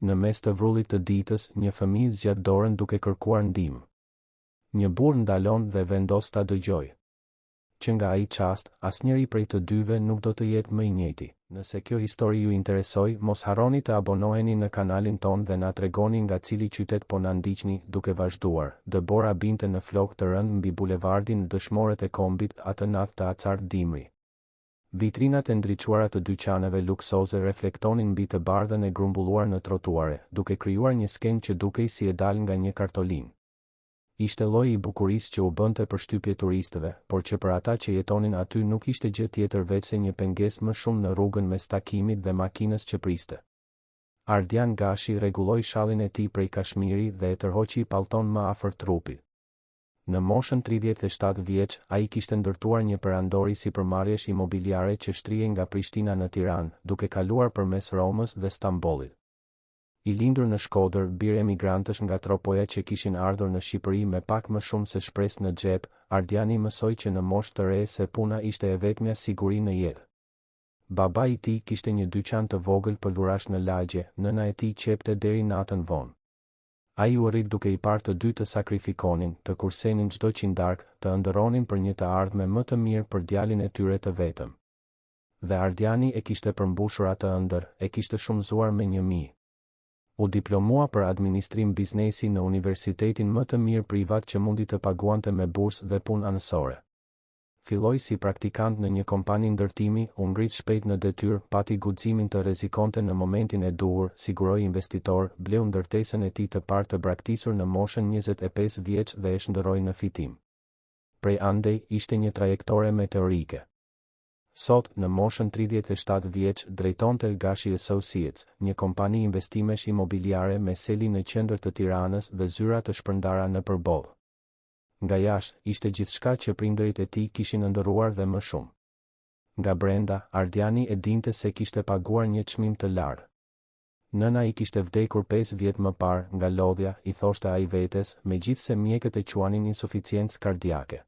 Në mes të vrullit të ditës, një fëmijë zgjat dorën duke kërkuar ndihmë. Një burr ndalon dhe vendos ta dëgjojë. Që nga ai çast, asnjëri prej të dyve nuk do të jetë më i njëjti. Nëse kjo histori ju interesoi, mos harroni të abonoheni në kanalin ton dhe na tregoni nga cili qytet po na ndiqni. Duke vazhduar, Debora binte në flokë të rënd mbi bulevardin dëshmorët e kombit atë natë të acar dimri. Vitrinat e ndriçuara të dyqaneve luksoze reflektonin mbi të bardhën e grumbulluar në trotuare, duke krijuar një skenë që dukej si e dal nga një kartolinë. Ishte lloji i bukurisë që u bënte përshtypje turistëve, por që për ata që jetonin aty nuk ishte gjë tjetër veç se një pengesë më shumë në rrugën mes takimit dhe makinës që priste. Ardian Gashi rregulloi shallin e tij prej kashmiri dhe e tërhoqi pallton më afër trupit. Në moshën 37 vjeç, ai kishte ndërtuar një perandori sipërmarrjesh imobiliare që shtrihej nga Prishtina në Tiranë, duke kaluar përmes Romës dhe Stambollit. I lindur në Shkodër, bir emigrantësh nga tropoja që kishin ardhur në Shqipëri me pak më shumë se shpresë në xhep, Ardiani mësoi që në moshë të re se puna ishte e vetmja siguri në jetë. Baba i tij kishte një dyqan të vogël pëlurash në lagje, nëna e tij qepte deri natën vonë. Ai u rrit duke i parë të dy të sakrifikonin, të kursenin çdo qindark, të ëndërronin për një të ardhme më të mirë për djalin e tyre të vetëm. Dhe Ardiani e kishte përmbushur atë ëndër, e kishte shumëzuar me 1.000. U diplomua për administrim biznesi në universitetin më të mirë privat që mundi të paguante me bursë dhe punë anësore. Filloi si praktikant në një kompani ndërtimi, u ngrit shpejt në detyrë, pati guximin të rrezikonte në momentin e duhur, siguroi investitor, bleu ndërtesën e tij të parë të braktisur në moshën 25 vjeç dhe e shndërroi në fitim. Prej andej, ishte një trajektore meteorike. Sot, në moshën 37 vjeç, drejtonte Gashi Associates, një kompani investimesh imobiliare me seli në qendër të Tiranës dhe zyra të shpërndara në përballë. Nga jashtë, ishte gjithçka që prindërit e tij kishin ëndërruar dhe më shumë. Nga brenda, Ardiani e dinte se kishte paguar një çmim të lartë. Nëna i kishte vdekur 5 vjet më parë nga lodhja, i thoshte ai vetes, megjithse mjekët e quanin insuficiencë kardiake.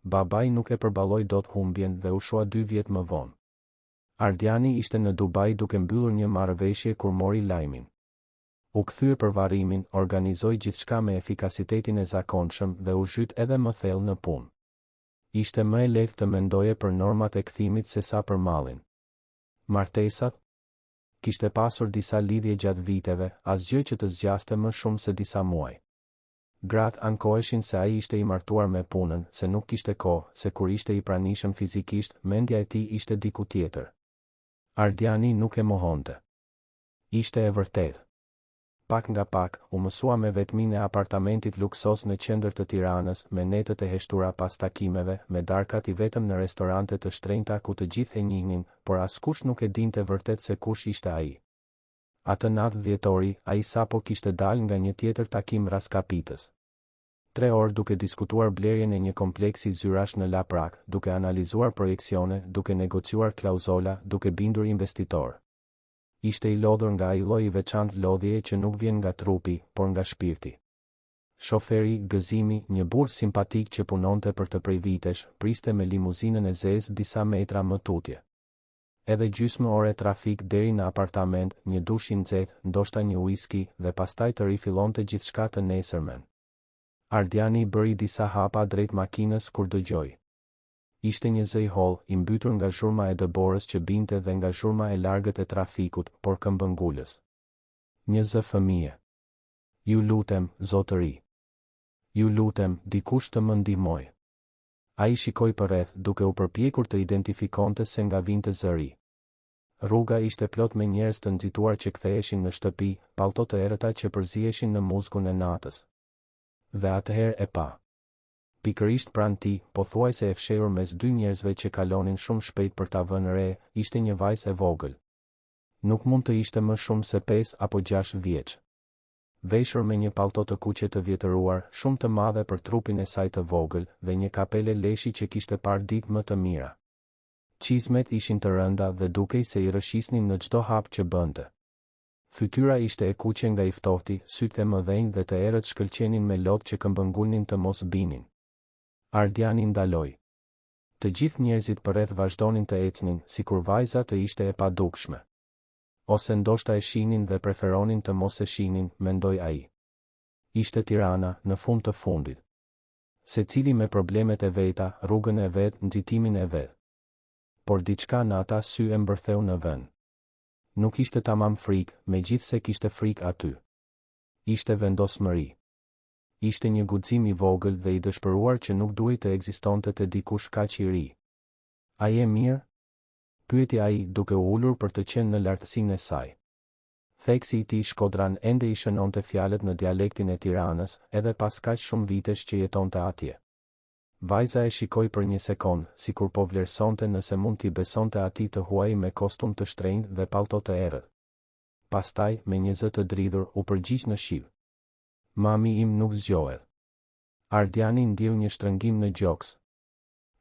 Babai nuk e përballoi dot humbjen dhe u shua 2 vjet më vonë. Ardiani ishte në Dubai duke mbyllur një marrëveshje kur mori lajmin. U kthye për varrimin, organizoi gjithçka me efikasitetin e zakonshëm dhe u zhyt edhe më thellë në punë. Ishte më e lehtë të mendoje për normat e kthimit se sa për mallin. Martesat? Kishte pasur disa lidhje gjatë viteve, asgjë që të zgjaste më shumë se disa muaj. Gratë ankoheshin se ai ishte i martuar me punën, se nuk kishte kohë, se kur ishte i pranishëm fizikisht, mendja e tij ishte diku tjetër. Ardiani nuk e mohonte. Ishte e vërtetë. Pak nga pak, u mësua me vetminë e apartamentit luksos në qendër të Tiranës, me netët e heshtura pas takimeve, me darkat i vetëm në restorante të shtrenjta ku të gjithë e njihnin, por askush nuk e dinte vërtet se kush ishte ai. Atë natë dhjetori, ai sapo kishte dalë nga një tjetër takim raskapitës. 3 orë duke diskutuar blerjen e një kompleksi zyrash në Laprak, duke analizuar projeksione, duke negociuar klauzola, duke bindur investitor. Ishte i lodhur nga ai lloj i veçantë lodhjeje që nuk vjen nga trupi, por nga shpirti. Shoferi, gëzimi, një burr simpatik që punonte për të prej vitesh, priste me limuzinën e zezë disa metra më tutje. Edhe gjysmë ore trafik deri në apartament, një dush i nxehtë, ndoshta një whisky dhe pastaj të rifillonte gjithçka të nesërmen. Ardiani bëri disa hapa drejt makinës kur dëgjoi. Ishte një zë i holl, i mbytur nga zhurma e Deborës që binte dhe nga zhurma e largët e trafikut, por këmbëngulës. Një zë fëmije. Ju lutem, zotëri. Ju lutem, dikush të më ndihmoj. Ai shikoi përreth, duke u përpjekur të identifikonte se nga vinte zëri. Rruga ishte plot me njerëz të nxituar që ktheheshin në shtëpi, pallto të errëta që përziheshin në muzgun e natës. Dhe atëherë e pa. Pikërisht pranë tij, pothuajse e fshehur mes 2 njerëzve që kalonin shumë shpejt për ta vënë re, ishte një vajzë e vogël. Nuk mund të ishte më shumë se 5 apo 6 vjeç. Veshur me një pallto të kuqe të vjetëruar, shumë të madhe për trupin e saj të vogël, dhe një kapele leshi që kishte parë ditë më të mira. Çizmet ishin të rënda dhe dukej se i rrëshisnin në çdo hap që bënte. Fytyra ishte e kuqe nga i ftohti, sytë e mëdhenj dhe të errët shkëlqenin me lot që këmbëngulnin të mos binin. Ardiani ndaloi. Të gjithë njerëzit përreth vazhdonin të ecnin, sikur vajza të ishte e padukshme. Ose ndoshta e shihnin dhe preferonin të mos e shihnin, mendoi ai. Ishte Tirana, në fund të fundit. Secili me problemet e veta, rrugën e vet, nxitimin e vet. Por diçka në ata sy e mbërtheu në vend. Nuk ishte tamam frikë, megjithse kishte frikë aty. Ishte vendosmëri. Ishte një guxim i vogël dhe i dëshpëruar që nuk duhej të ekzistonte te dikush kaq i ri. A je mirë? Pyeti ai, duke u ulur për të qenë në lartësinë e saj. Theksi i tij Shkodran ende i shënonte fjalët në dialektin e Tiranës, edhe pas kaq shumë vitesh që jetonte atje. Vajza e shikoi për një sekond, sikur po vlerësonte nëse mund t'i besonte atij të huaj me kostum të shtrenjtë dhe pallto të errët. Pastaj, me një zë të dridhur, u përgjigj në shqiv. Mami im nuk zgjohet. Ardiani ndjeu një shtrëngim në gjoks.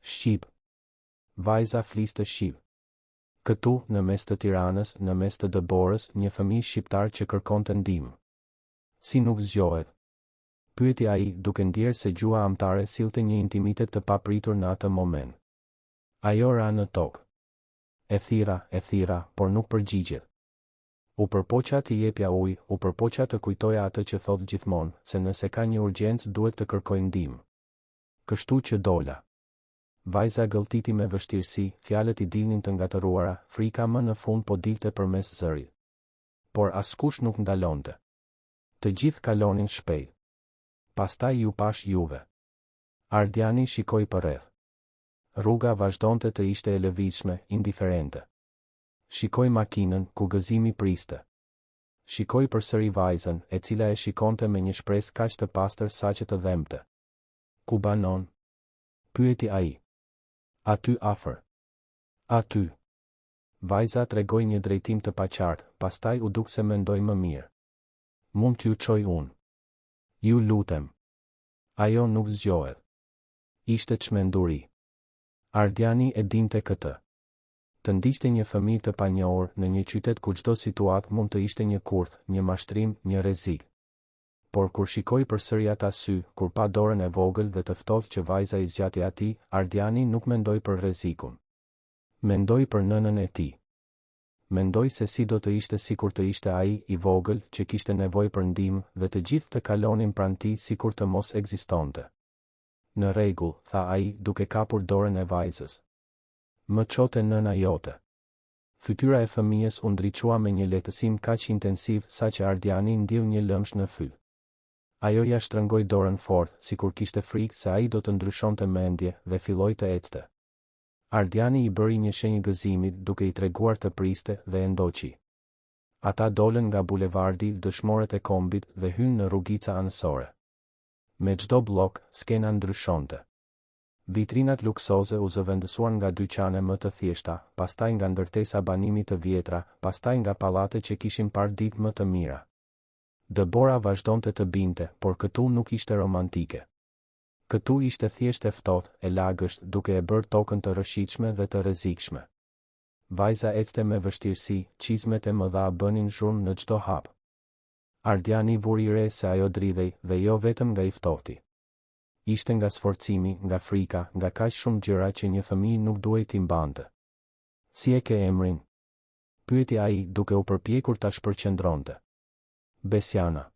Shqip. Vajza fliste shqiv. Këtu, në mes të Tiranës, në mes të dëborës, një fëmijë shqiptar që kërkonte ndihmë. Si nuk zgjohet? Pyeti ai, duke ndjerë se gjua amtare sillte një intimitet të papritur në atë moment. Ajo ra në tokë. E thira, por nuk përgjigjet. U përpoqa t'i jepja ujë, u përpoqa të kujtoja atë që thot gjithmonë, se nëse ka një urgjencë duhet të kërkoj ndihmë. Kështu që dola. Vajza gëlltiti me vështirësi, fjalët i dilnin të ngatëruara, frika më në fund po dilte përmes zërit. Por askush nuk ndalonte. Të gjithë kalonin shpejt. Pastaj ju pash juve. Ardiani shikoi përreth. Rruga vazhdonte të ishte e lëvizshme, indiferente. Shikoi makinën, ku gëzimi priste. Shikoi përsëri vajzën, e cila e shikonte me një shpresë kaq të pastër saqë të dhemte. Ku banon? Pyeti ai. Aty afër. Aty. Vajza tregoi një drejtim të paqartë, pastaj u duk se mendoi më mirë. Mund t'ju çoj unë. Ju lutem. Ajo nuk zgjohet. Ishte çmenduri. Ardiani e dinte këtë. Të ndiqte një fëmijë të panjohur në një qytet ku çdo situatë mund të ishte një kurth, një mashtrim, një rrezik. Por kur shikoi përsëri ata sy, kur pa dorën e vogël dhe të ftohtë që vajza i zgjati atij, Ardiani nuk mendoi për rrezikun. Mendoi për nënën e tij. Mendoi se si do të ishte sikur të ishte ai i vogël që kishte nevojë për ndihmë dhe të gjithë të kalonin pranë tij sikur të mos ekzistonte. Në rregull, tha ai, duke kapur dorën e vajzës. Më çote nëna jote. Fytyra e fëmijës u ndriçua me një lehtësim kaq intensiv saqë Ardiani ndjeu një lëmsh në fytyrë. Ajo ja shtrëngoi dorën fort, sikur kishte frikë se ai do të ndryshonte mendje dhe filloi të ecte. Ardiani i bëri një shenjë gëzimi duke i treguar të priste dhe e ndoqi. Ata dolën nga bulevardi dëshmorët e kombit dhe hynë në rrugica anësore. Me çdo blok, skena ndryshonte. Vitrinat luksoze u zëvendësuan nga dyqane më të thjeshta, pastaj nga ndërtesa banimi të vjetra, pastaj nga pallate që kishin parë ditë më të mira. Dëbora vazhdonte të binte, por këtu nuk ishte romantike. Këtu ishte thjesht e ftohtë, e lagësht, duke e bërë tokën të rrëshitshme dhe të rrezikshme. Vajza ecte me vështirësi, çizmet e mëdha bënin zhurmë në çdo hap. Ardiani vuri re se ajo dridhej dhe jo vetëm nga i ftohti. Ishte nga sforcimi, nga frika, nga kaq shumë gjëra që një fëmijë nuk duhej t'i mbante. Si e ke emrin? Pyeti ai, duke u përpjekur ta shpërqendronte. Besiana.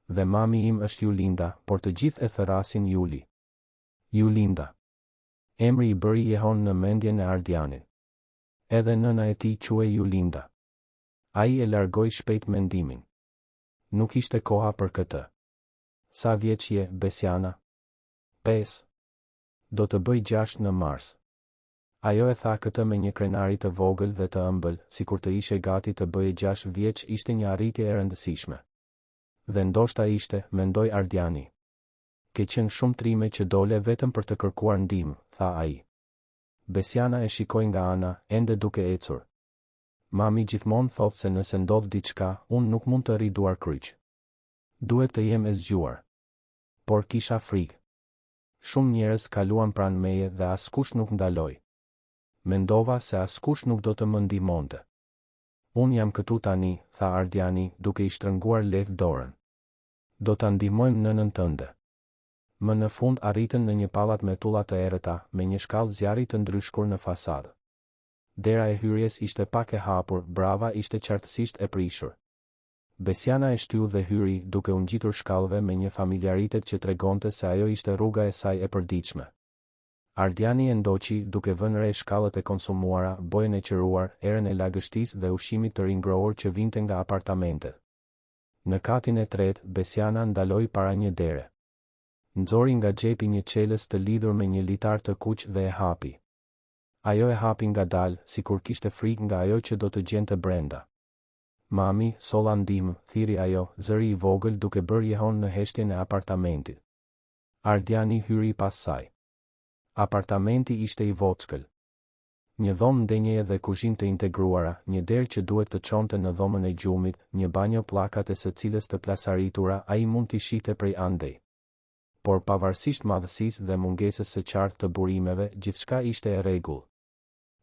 Dhe mami im është Julinda, por të gjithë e thërasin Juli. Julinda. Emri i bëri jehon në mendjen e Ardianit. Edhe nëna e tij quhej Julinda. Ai e largoi shpejt mendimin. Nuk ishte koha për këtë. Sa vjeç je, Besiana? 5. Do të bëj 6 në mars. Ajo e tha këtë me një krenari të vogël dhe të ëmbël, sikur të ishe gati të bëje 6 vjeç ishte një arritje e rëndësishme. Dhe ndoshta ishte, mendoi Ardiani. Ke qenë shumë trime që dole vetëm për të kërkuar ndihmë, tha ai. Besiana e shikoi nga ana, ende duke ecur. Mami gjithmonë thotë se nëse ndodh diçka, unë nuk mund të rri duar kryq. Duhet të jem e zgjuar. Por kisha frikë. Shumë njerëz kaluan pranë meje dhe askush nuk ndaloi. Mendova se askush nuk do të më ndihmonte. Unë jam këtu tani, tha Ardiani, duke i shtrënguar lehtë dorën. Do ta ndihmojmë nënën tënde. Më në fund arritën në një pallat me tulla të errëta, me një shkallë zjarri të ndryshkur në fasadë. Dera e hyrjes ishte pak e hapur, brava ishte qartësisht e prishur. Besiana e shtyu dhe hyri, duke u ngjitur shkallëve me një familjaritet që tregonte se ajo ishte rruga e saj e përditshme. Ardiani e ndoqi, duke vënë re shkallët e konsumuara, bojën e qëruar, erën e lagështisë dhe ushqimit të ringrohur që vinte nga apartamentet. Në katin e tretë, Besiana ndaloi para një dere. Nxori nga xhepi një çelës të lidhur me një litar të kuq dhe e hapi. Ajo e hapi ngadalë, sikur kishte frikë nga ajo që do të gjente brenda. Mami, solla ndihmë, thiri ajo, zëri i vogël duke bërë jehon në heshtjen e apartamentit. Ardiani hyri pas saj. Apartamenti ishte i vockël. Një dhomë ndenjeje dhe kuzhinë të integruara, një derë që duhet të çonte në dhomën e gjumit, një banjo pllakate së cilës të plasaritura ai mund t'i shihte prej andej. Por pavarësisht madhësisë dhe mungesës së qartë të burimeve, gjithçka ishte e rregull.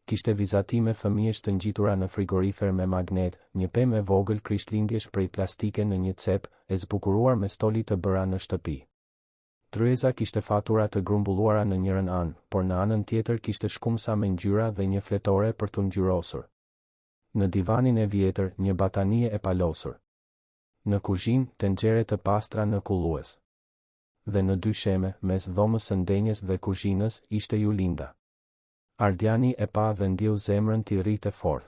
Kishte vizatime fëmijësh të ngjitura në frigorifer me magnet, një pemë e vogël krishtlindjesh prej plastike në një cep, e zbukuruar me stoli të bëra në shtëpi. Tryeza kishte fatura të grumbulluara në njërin anë, por në anën tjetër kishte shkumsa me ngjyra dhe një fletore për t'u ngjyrosur. Në divanin e vjetër, një batanie e palosur. Në kuzhinë, tenxhere të pastra në kullues. Dhe në dy sheme, mes dhomës së ndenjes dhe kuzhinës, ishte Julinda. Ardiani e pa dhe ndjeu zemrën t'i rritë fort.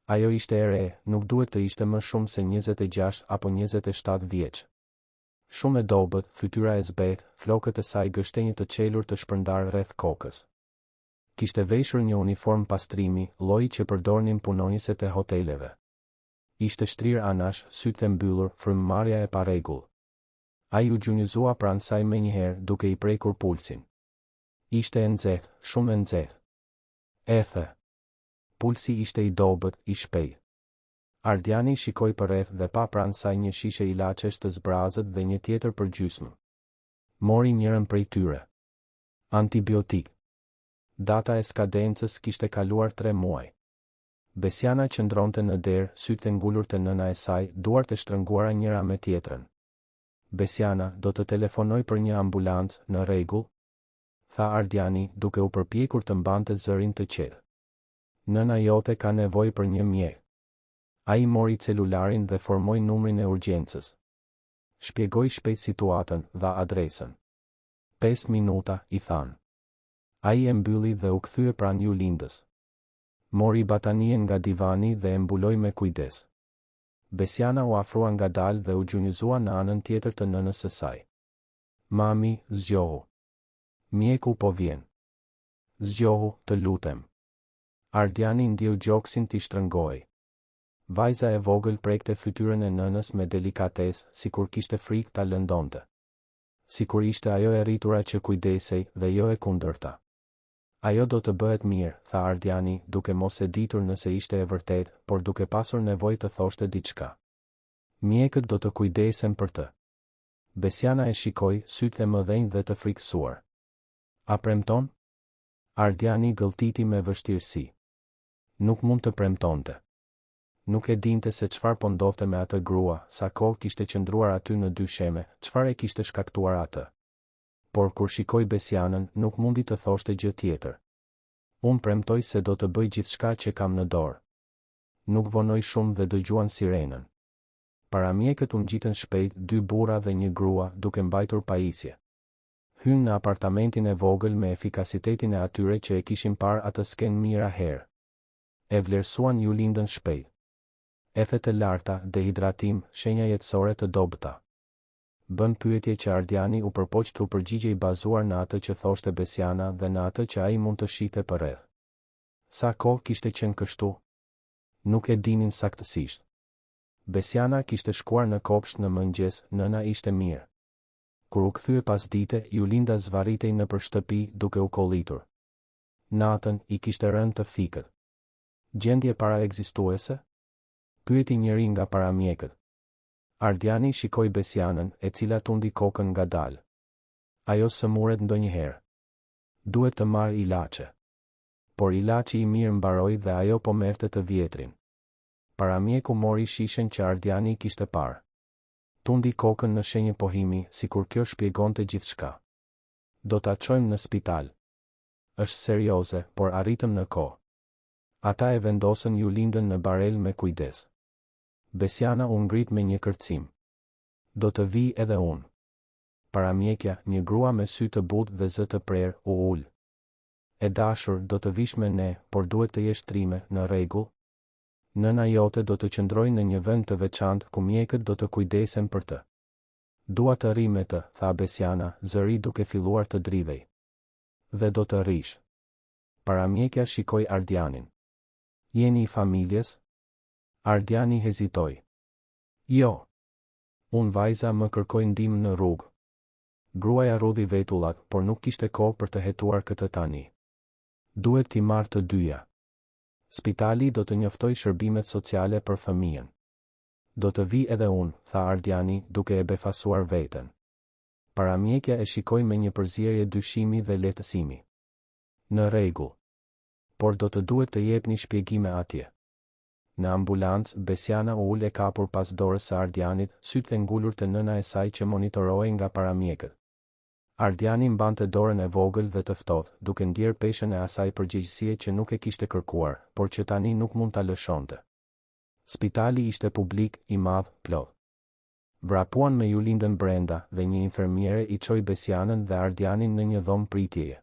Ajo ishte e re, nuk duhet të ishte më shumë se 26 apo 27 vjeç. Shumë e dobët, fytyra e zbetë, flokët e saj gështenjë të qelur të shpërndar rreth kokës. Kishte veshur një uniform pastrimi, lloji që përdornin punonjësit e hoteleve. Ishte shtrirë anash, sytë e mbyllur, frymëmarrja e parregull. Ai u gjunjëzua pranë saj menjëherë, duke i prekur pulsin. Ishte e nxehtë, shumë e nxehtë. Ethe. Pulsi ishte i dobët, i shpejtë. Ardiani shikoi përreth dhe pa pranë saj një shishe ilaçesh të zbrazët dhe një tjetër për gjysmë. Mori njërin prej tyre. Antibiotik. Data e skadencës kishte kaluar 3 muaj. Besiana qëndronte në derë, sytë ngulur te nëna e saj, duart e shtrënguara njëra me tjetrën. Besiana, do të telefonoj për një ambulancë, në rregull? Tha Ardiani, duke u përpjekur të mbante zërin të qetë. Nëna jote ka nevojë për një mjek. Ai mori celularin dhe formoi numrin e urgjencës. Shpjegoi shpejt situatën, dha adresën. 5 minuta, i than. Ai e mbylli dhe u kthye pranë Julindës. Mori batanien nga divani dhe e mbuloi me kujdes. Besiana u afrua ngadalë dhe u gjunjëzua në anën tjetër të nënës së saj. Mami, zgjohu. Mjeku po vjen. Zgjohu, të lutem. Ardiani ndjeu gjoksin t'i shtrëngoi. Vajza e vogël prekte fytyrën e nënës me delikatesë, sikur kishte frikë ta lëndonte. Sikur ishte ajo e rritura që kujdesej dhe jo e kundërta. Ajo do të bëhet mirë, tha Ardiani, duke mos e ditur nëse ishte e vërtet, por duke pasur nevojë të thoshte diçka. Mjekët do të kujdesen për të. Besiana e shikoi, sytë e mëdhenj dhe të frikësuar. A premton? Ardiani gëlltiti me vështirësi. Nuk mund të premtonte. Nuk e dinte se çfarë po ndodhte me atë grua, sa kohë kishte qëndruar aty në dy sheme, çfarë e kishte shkaktuar atë. Por kur shikoi Besianën, nuk mundi të thoshte gjë tjetër. Unë premtoj se do të bëj gjithçka që kam në dorë. Nuk vonoi shumë dhe dëgjuan sirenën. Paramjekët u ngjitën shpejt, 2 burra dhe një grua, duke mbajtur pajisje. Hynë në apartamentin e vogël me efikasitetin e atyre që e kishin parë atë skenë mira herë. E vlerësuan Julindën shpejt. Ethe të larta, dehidratim, shenja jetësore të dobëta. Bën pyetje që Ardiani u përpoq të përgjigje i bazuar në atë që thoshte Besiana dhe në atë që ai mund të shihte përreth. Sa kohë kishte qenë kështu? Nuk e dinin saktësisht. Besiana kishte shkuar në kopsht në mëngjes, nëna ishte mirë. Kur u kthye pas dite, Julinda zvarritej nëpër shtëpi duke u kollitur. Natën i kishte rënë të fikët. Gjendje para ekzistuese? Pyeti njëri nga paramjekët. Ardiani shikoi Besianën, e cila tundi kokën ngadalë. Ajo sëmuret ndonjëherë. Duhet të marrë ilaçe. Por ilaçi i mirë mbaroi dhe ajo po merrte të vjetrin. Paramjeku mori shishen që Ardiani kishte parë. Tundi kokën në shenjë pohimi, sikur kjo shpjegonte gjithçka. Do ta çojmë në spital. Është serioze, por arritëm në kohë. Ata e vendosën Julindën në barel me kujdes. Besiana u ngrit me një kërcim. Do të vi edhe unë. Paramjekja, një grua me sy të butë dhe zë të prerë, u ul. E dashur, do të vish me ne, por duhet të jesh trime, në rregull? Nëna jote do të qëndrojë në një vend të veçantë ku mjekët do të kujdesen për të. Dua të ri me të, tha Besiana, zëri duke filluar të dridhej. Dhe do të rish. Paramjekja shikoi Ardianin. Jeni i familjes? Ardiani hezitoi. Jo. Unë vajza më kërkoi ndihmë në rrugë. Gruaja rudhi vetullat, por nuk kishte kohë për të hetuar këtë tani. Duhet t'i marrë të dyja. Spitali do të njoftoj shërbimet sociale për fëmijën. Do të vi edhe unë, tha Ardiani, duke e befasuar veten. Paramjekja e shikoi me një përzierje dyshimi dhe lehtësimi. Në rregull. Por do të duhet të jepni shpjegime atje. Në ambulancë, Besiana u ul e kapur pas dorës së Ardianit, sytë e ngulur te nëna e saj që monitorohej nga paramjekët. Ardiani mbante dorën e vogël dhe të ftohtë, duke ndjerë peshën e asaj përgjegjësie që nuk e kishte kërkuar, por që tani nuk mund ta lëshonte. Spitali ishte publik, i madh, plot. Vrapuan me Julindën brenda dhe një infermiere i çoi Besianën dhe Ardianin në një dhomë pritjeje.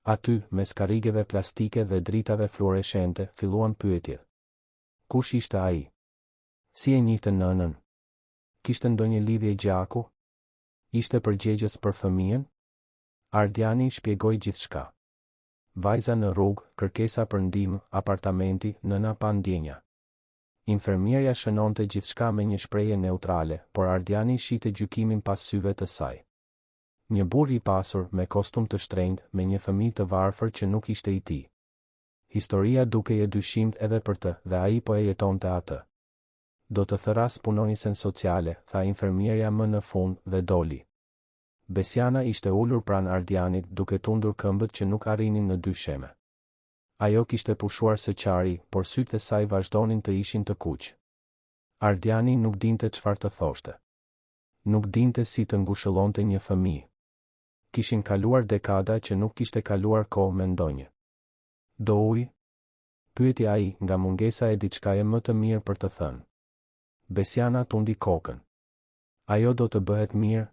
Aty, mes karrigeve plastike dhe dritave fluoreshente, filluan pyetjet. Kush ishte ai? Si e njihte nënën? Kishte ndonjë lidhje gjaku? Ishte përgjegjës për fëmijën? Ardiani shpjegoi gjithçka. Vajza në rrugë, kërkesa për ndihmë, apartamenti, nëna pa ndjenja. Infermierja shënonte gjithçka me një shprehje neutrale, por Ardiani shite gjykimin pas syve të saj. Një burr i pasur, me kostum të shtrenjtë, me një fëmijë të varfër që nuk ishte i tij. Historia duke e dyshimt edhe për të, dhe ai po e jetonte atë. Do të thëras punonjësen sociale, tha infermierja më në fund dhe doli. Besiana ishte ulur pranë Ardianit duke tundur këmbët që nuk arrinin në dy sheme. Ajo kishte pushuar së qari, por sytë e saj vazhdonin të ishin të kuq. Ardiani nuk dinte çfarë të thoshte. Nuk dinte si të ngushëllonte një fëmijë. Kishin kaluar dekada që nuk kishte kaluar kohë me ndonjë. Do uj? Pyeti ai, nga mungesa e diçkaje më të mirë për të thënë. Besiana tundi kokën. Ajo do të bëhet mirë?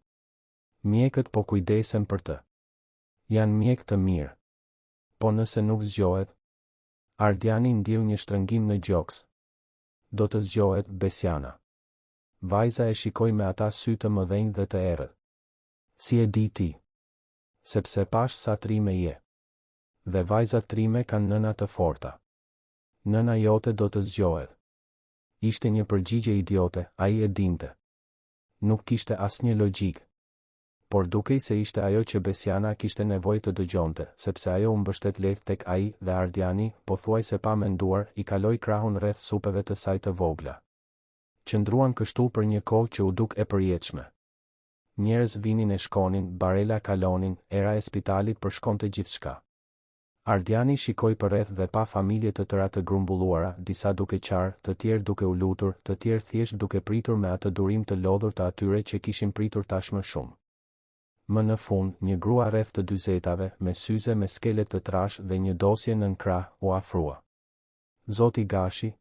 Mjekët po kujdesen për të. Janë mjek të mirë. Po nëse nuk zgjohet? Ardiani ndjeu një shtrëngim në gjoks. Do të zgjohet, Besiana. Vajza e shikoi me ata sy të mëdhenj dhe të errët. Si e di ti? Sepse pash sa trime je. Dhe vajzat trime kanë nëna të forta. Nëna jote do të zgjohet. Ishte një përgjigje idiote, ai e dinte. Nuk kishte asnjë logjik. Por dukej se ishte ajo që Besiana kishte nevojë të dëgjonte, sepse ajo u mbështet lehtë tek ai dhe Ardiani, pothuajse pa menduar, i kaloi krahun rreth supeve të saj të vogla. Qëndruan kështu për një kohë që u duk e përjetshme. Njerëz vinin e shkonin, barela kalonin, era e spitalit përshkonte gjithçka. Ardiani shikoi përreth dhe pa familje të tëra të grumbulluara, disa duke qarë, të tjerë duke u lutur, të tjerë thjesht duke pritur me atë durim të lodhur të atyre që kishin pritur tashmë shumë. Më në fund, një grua rreth të 40-tave, me syze me skelet të trash dhe një dosje nën krah, u afrua. Zoti Gashi?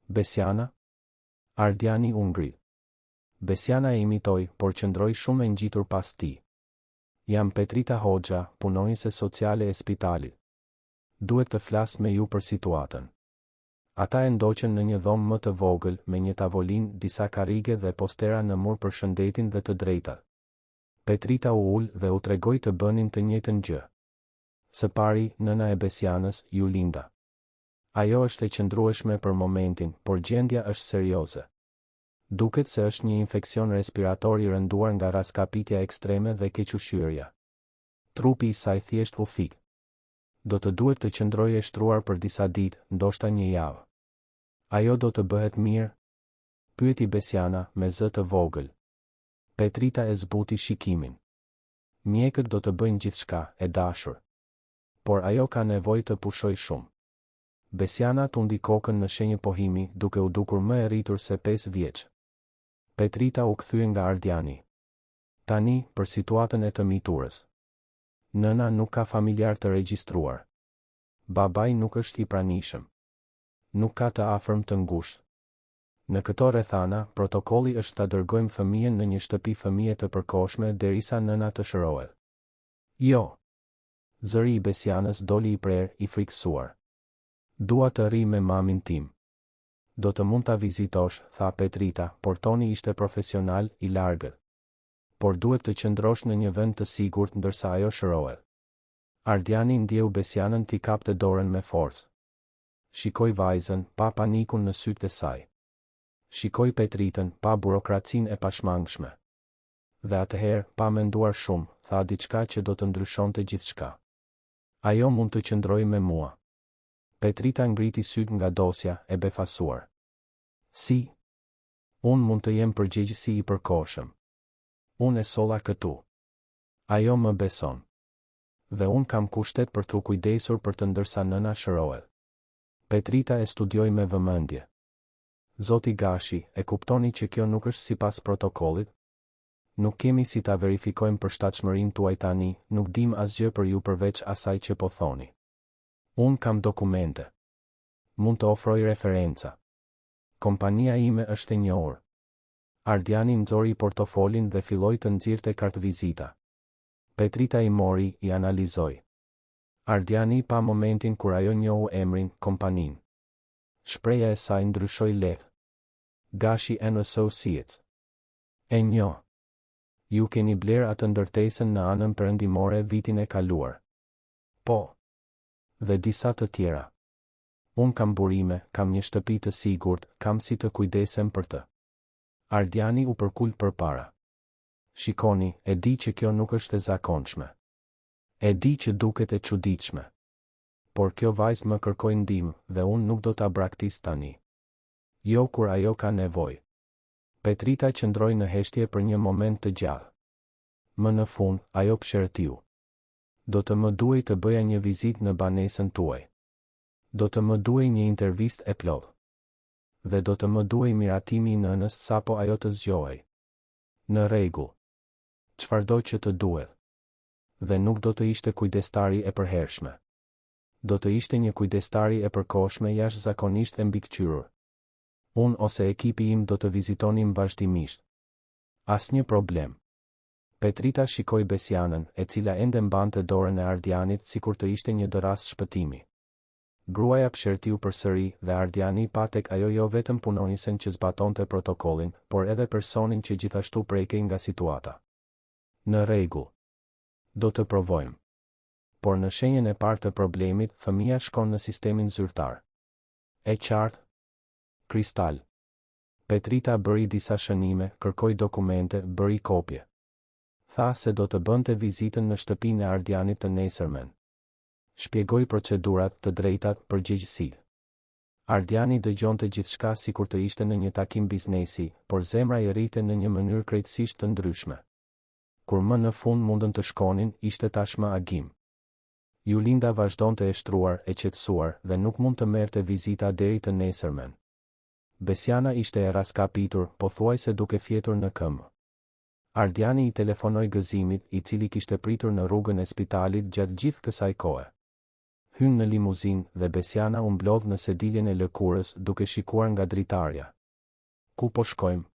Besiana? Ardiani u ngrit. Besiana e imitoi, por qëndroi shumë e ngjitur pas tij. Jam Petrita Hoxha, punonjëse sociale e spitalit. Duhet të flas me ju për situatën. Ata e ndoqën në një dhomë më të vogël, me një tavolinë, disa karrige dhe postera në mur për shëndetin dhe të drejtat. Petrita u ul dhe u tregoi të bënin të njëjtën gjë. Së pari, nëna e Besianës, Julinda. Ajo është e qëndrueshme për momentin, por gjendja është serioze. Duket se është një infeksion respirator i rënduar nga raskapitja ekstreme dhe kequshqyrja. Trupi i saj thjesht u fik. Do të duhet të qëndrojë e shtruar për disa ditë, ndoshta një javë. Ajo do të bëhet mirë? Pyeti Besiana me zë të vogël. Petrita e zbuti shikimin. Mjekët do të bëjnë gjithçka, e dashur. Por ajo ka nevojë të pushoj shumë. Besiana tundi kokën në shenjë pohimi, duke u dukur më e rritur se 5 vjeç. Petrita u kthye nga Ardiani. Tani, për situatën e të miturës. Nëna nuk ka familjar të regjistruar. Babai nuk është i pranishëm. Nuk ka të afërm të ngushtë. Në këto rrethana, protokolli është ta dërgojmë fëmijën në një shtëpi fëmije të përkohshme derisa nëna të shërohet. Jo. Zëri i Besianës doli i prerë, i frikësuar. Dua të rri me mamin tim. Do të mund ta vizitosh, tha Petrita, por toni ishte profesional, i largët. Por duhet të qëndrosh në një vend të sigurt ndërsa ajo shërohet. Ardiani ndjeu Besianën t'i kapte dorën me forcë. Shikoi vajzën, pa panikun në sytë e saj. Shikoi Petritën, pa burokracinë e pashmangshme. Dhe atëherë, pa menduar shumë, tha diçka që do të ndryshonte gjithçka. Ajo mund të qëndrojë me mua. Petrita ngriti sytë nga dosja, e befasuar. Si? Unë mund të jem përgjegjësi i përkohshëm. Unë e solla këtu. Ajo më beson. Dhe unë kam kushtet për t'u kujdesur për të ndërsa nëna shërohet. Petrita e studioi me vëmendje. Zoti Gashi, e kuptoni që kjo nuk është sipas protokollit? Nuk kemi si ta verifikojmë përshtatshmërinë tuaj tani, nuk dim asgjë për ju përveç asaj që po thoni. Unë kam dokumente. Mund të ofroj referenca. Kompania ime është e njohur. Ardiani nxori portofolin dhe filloi të nxirrte kartë vizita. Petrita i mori, i analizoi. Ardiani pa momentin kur ajo njohu emrin, kompaninë. Shpreha e saj ndryshoi lehtë. Gashi & Associates. E njoh. Ju keni bler atë ndërtesën në anën perëndimore vitin e kaluar. Po. Dhe disa të tjera. Unë kam burime, kam një shtëpi të sigurt, kam si të kujdesem për të. Ardiani u përkul përpara. Shikoni, e di që kjo nuk është e zakonshme. E di që duket e çuditshme. Por kjo vajzë më kërkoi ndihmë dhe unë nuk do ta braktis tani. Jo kur ajo ka nevojë. Petrita qëndroi në heshtje për një moment të gjatë. Më në fund, ajo pshërtiu. Do të më duhej të bëja një vizitë në banesën tuaj. Do të më duhej një intervistë e plotë. Dhe do të më duhej miratimi i nënës sapo ajo të zgjohej. Në rregull. Çfarëdo që të duhet. Dhe nuk do të ishte kujdestari e përhershme. Do të ishte një kujdestari e përkohshme jashtëzakonisht e mbikëqyrur. Unë ose ekipi im do të vizitonim vazhdimisht. Asnjë problem. Petrita shikoi Besianën, e cila ende mbante dorën e Ardianit sikur të ishte një doras shpëtimi. Gruaja pshërtiu përsëri dhe Ardiani pa tek ajo jo vetëm punonjësen që zbatonte protokollin, por edhe personin që gjithashtu prekej nga situata. Në rregull. Do të provojmë. Por në shenjën e parë të problemit, fëmia shkon në sistemin zyrtar. E qartë? Kristal. Petrita bëri disa shënime, kërkoi dokumente, bëri kopje. Tha se do të bënte vizitën në shtëpinë e Ardianit të nesërmen. Shpjegoi procedurat, të drejtat, përgjegjësitë. Ardiani dëgjonte gjithçka sikur të ishte në një takim biznesi, por zemra i rrite në një mënyrë krejtësisht të ndryshme. Kur më në fund mundën të shkonin, ishte tashmë agim. Julinda vazhdonte e shtruar, e qetësuar, dhe nuk mund të merrte vizita deri të nesërmen. Besiana ishte e raskapitur, pothuajse duke fjetur në këmbë. Ardiani i telefonoi gëzimit, i cili kishte pritur në rrugën e spitalit gjatë gjithë kësaj kohe. Hyn në limuzinë dhe Besiana u mblodh në sediljen e lëkurës duke shikuar nga dritarja. Ku po shkojmë?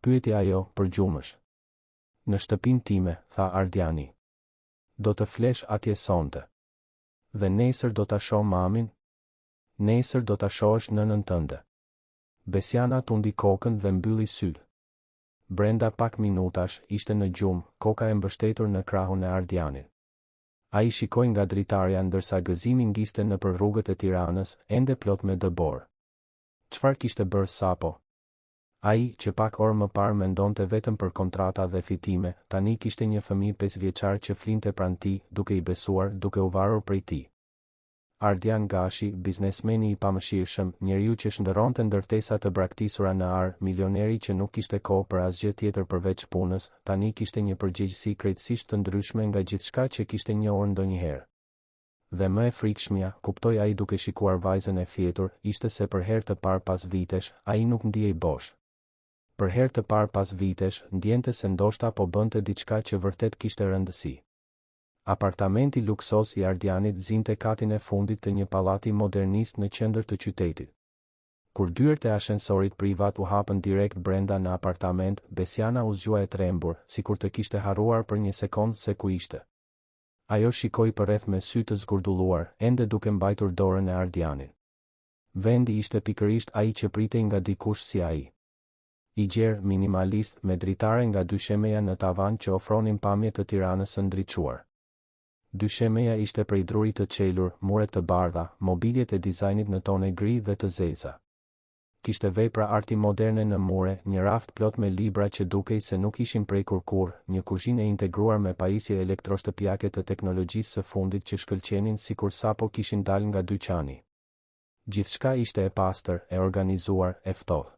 Pyeti ajo, përgjumësh. Në shtëpinë time, tha Ardiani. Do të flesh atje sonte. Dhe nesër do ta shoh mamin? Nesër do ta shohësh nënën tënde. Besiana tundi kokën dhe mbylli sytë. Brenda pak minutash, ishte në gjumë, koka e mbështetur në krahun e Ardianit. Ai shikoi nga dritarja ndërsa gëzimi ngiste nëpër rrugët e Tiranës, ende plot me dëbor. Çfarë kishte bërë sapo? Ai, që pak orë më parë mendonte vetëm për kontrata dhe fitime, tani kishte një fëmijë 5 vjeçar që flinte pranë tij, duke i besuar, duke u varur prej tij. Ardian Gashi, biznesmeni i pamëshirshëm, njeriu që shndërronte ndërtesa të braktisura në ar, milioneri që nuk kishte kohë për asgjë tjetër përveç punës, tani kishte një përgjegjësi krejtësisht të ndryshme nga gjithçka që kishte njohur ndonjëherë. Dhe më e frikshmja, kuptoi ai duke shikuar vajzën e fjetur, ishte se për herë të parë pas vitesh, ai nuk ndiej bosh. Për herë të parë pas vitesh, ndjente se ndoshta po bënte diçka që vërtet kishte rëndësi. Apartamenti luksos i Ardianit zinte katin e fundit të një pallati modernist në qendër të qytetit. Kur dyert e ashensorit privat u hapën direkt brenda në apartament, Besiana u zgjua e trembur, sikur të kishte harruar për një sekond se ku ishte. Ajo shikoi përreth me sy të zgurdulluar, ende duke mbajtur dorën e Ardianit. Vendi ishte pikërisht ai që pritej nga dikush si ai. I gjerë, minimalist, me dritare nga dyshemeja në tavan që ofronin pamje të Tiranës së ndriçuar. Dyshemeja ishte prej drurit të qelur, muret të bardha, mobiljet e dizajnit në tone gri dhe të zeza. Kishte vepra arti moderne në mure, një raft plot me libra që dukej se nuk ishin prekur kurrë, një kuzhinë e integruar me pajisje elektroshtëpiake të teknologjisë së fundit që shkëlqenin sikur sapo kishin dalë nga dyqani. Gjithçka ishte e pastër, e organizuar, e ftohtë.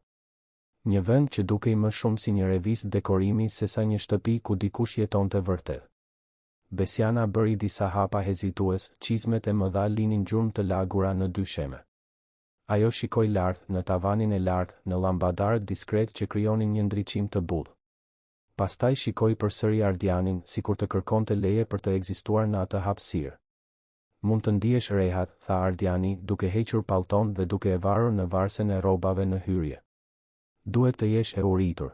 Një vend që dukej më shumë si një revistë dekorimi sesa një shtëpi ku dikush jetonte vërtet. Besiana bëri disa hapa hezitues, çizmet e mëdha linin gjurmë të lagura në dysheme. Ajo shikoi lart, në tavanin e lartë, në llampadarët diskret që krijonin një ndriçim të butë. Pastaj shikoi përsëri Ardianin, sikur të kërkonte leje për të ekzistuar në atë hapësirë. Mund të ndihesh rehat, tha Ardiani, duke hequr pallton dhe duke e varur në varsen e rrobave në hyrje. Duhet të jesh e uritur.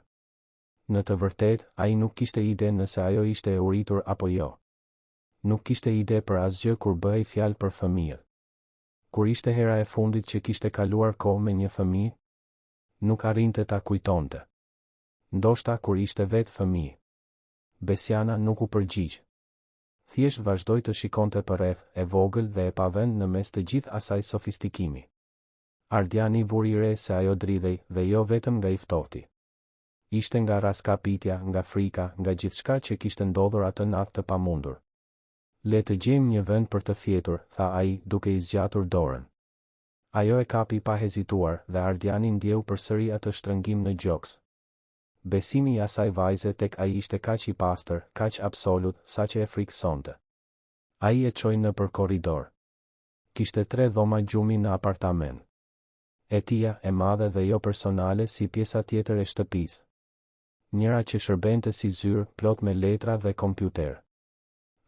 Në të vërtetë, ai nuk kishte ide nëse ajo ishte e uritur apo jo. Nuk kishte ide për asgjë kur bëhej fjalë për fëmijët. Kur ishte hera e fundit që kishte kaluar kohë me një fëmijë? Nuk arrinte ta kujtonte. Ndoshta kur ishte vetë fëmijë. Besiana nuk u përgjigj. Thjesht vazhdoi të shikonte përreth, e vogël dhe e pavend në mes të gjithë asaj sofistikimi. Ardiani vuri re se ajo dridhej dhe jo vetëm nga i ftohti. Ishte nga raskapitja, nga frika, nga gjithçka që kishte ndodhur atë natë të pamundur. Le të gjejmë një vend për të fjetur, tha ai, duke i zgjatur dorën. Ajo e kapi pa hezituar dhe Ardiani ndjeu përsëri atë shtrëngim në gjoks. Besimi i asaj vajze tek ai ishte kaq i pastër, kaq absolut, saqë e frikësonte. Ai e çoi nëpër korridor. Kishte 3 dhoma gjumi në apartament. E tia, e madhe dhe jo personale si pjesa tjetër e shtëpisë. Njëra që shërbente si zyrë, plot me letra dhe kompjuter.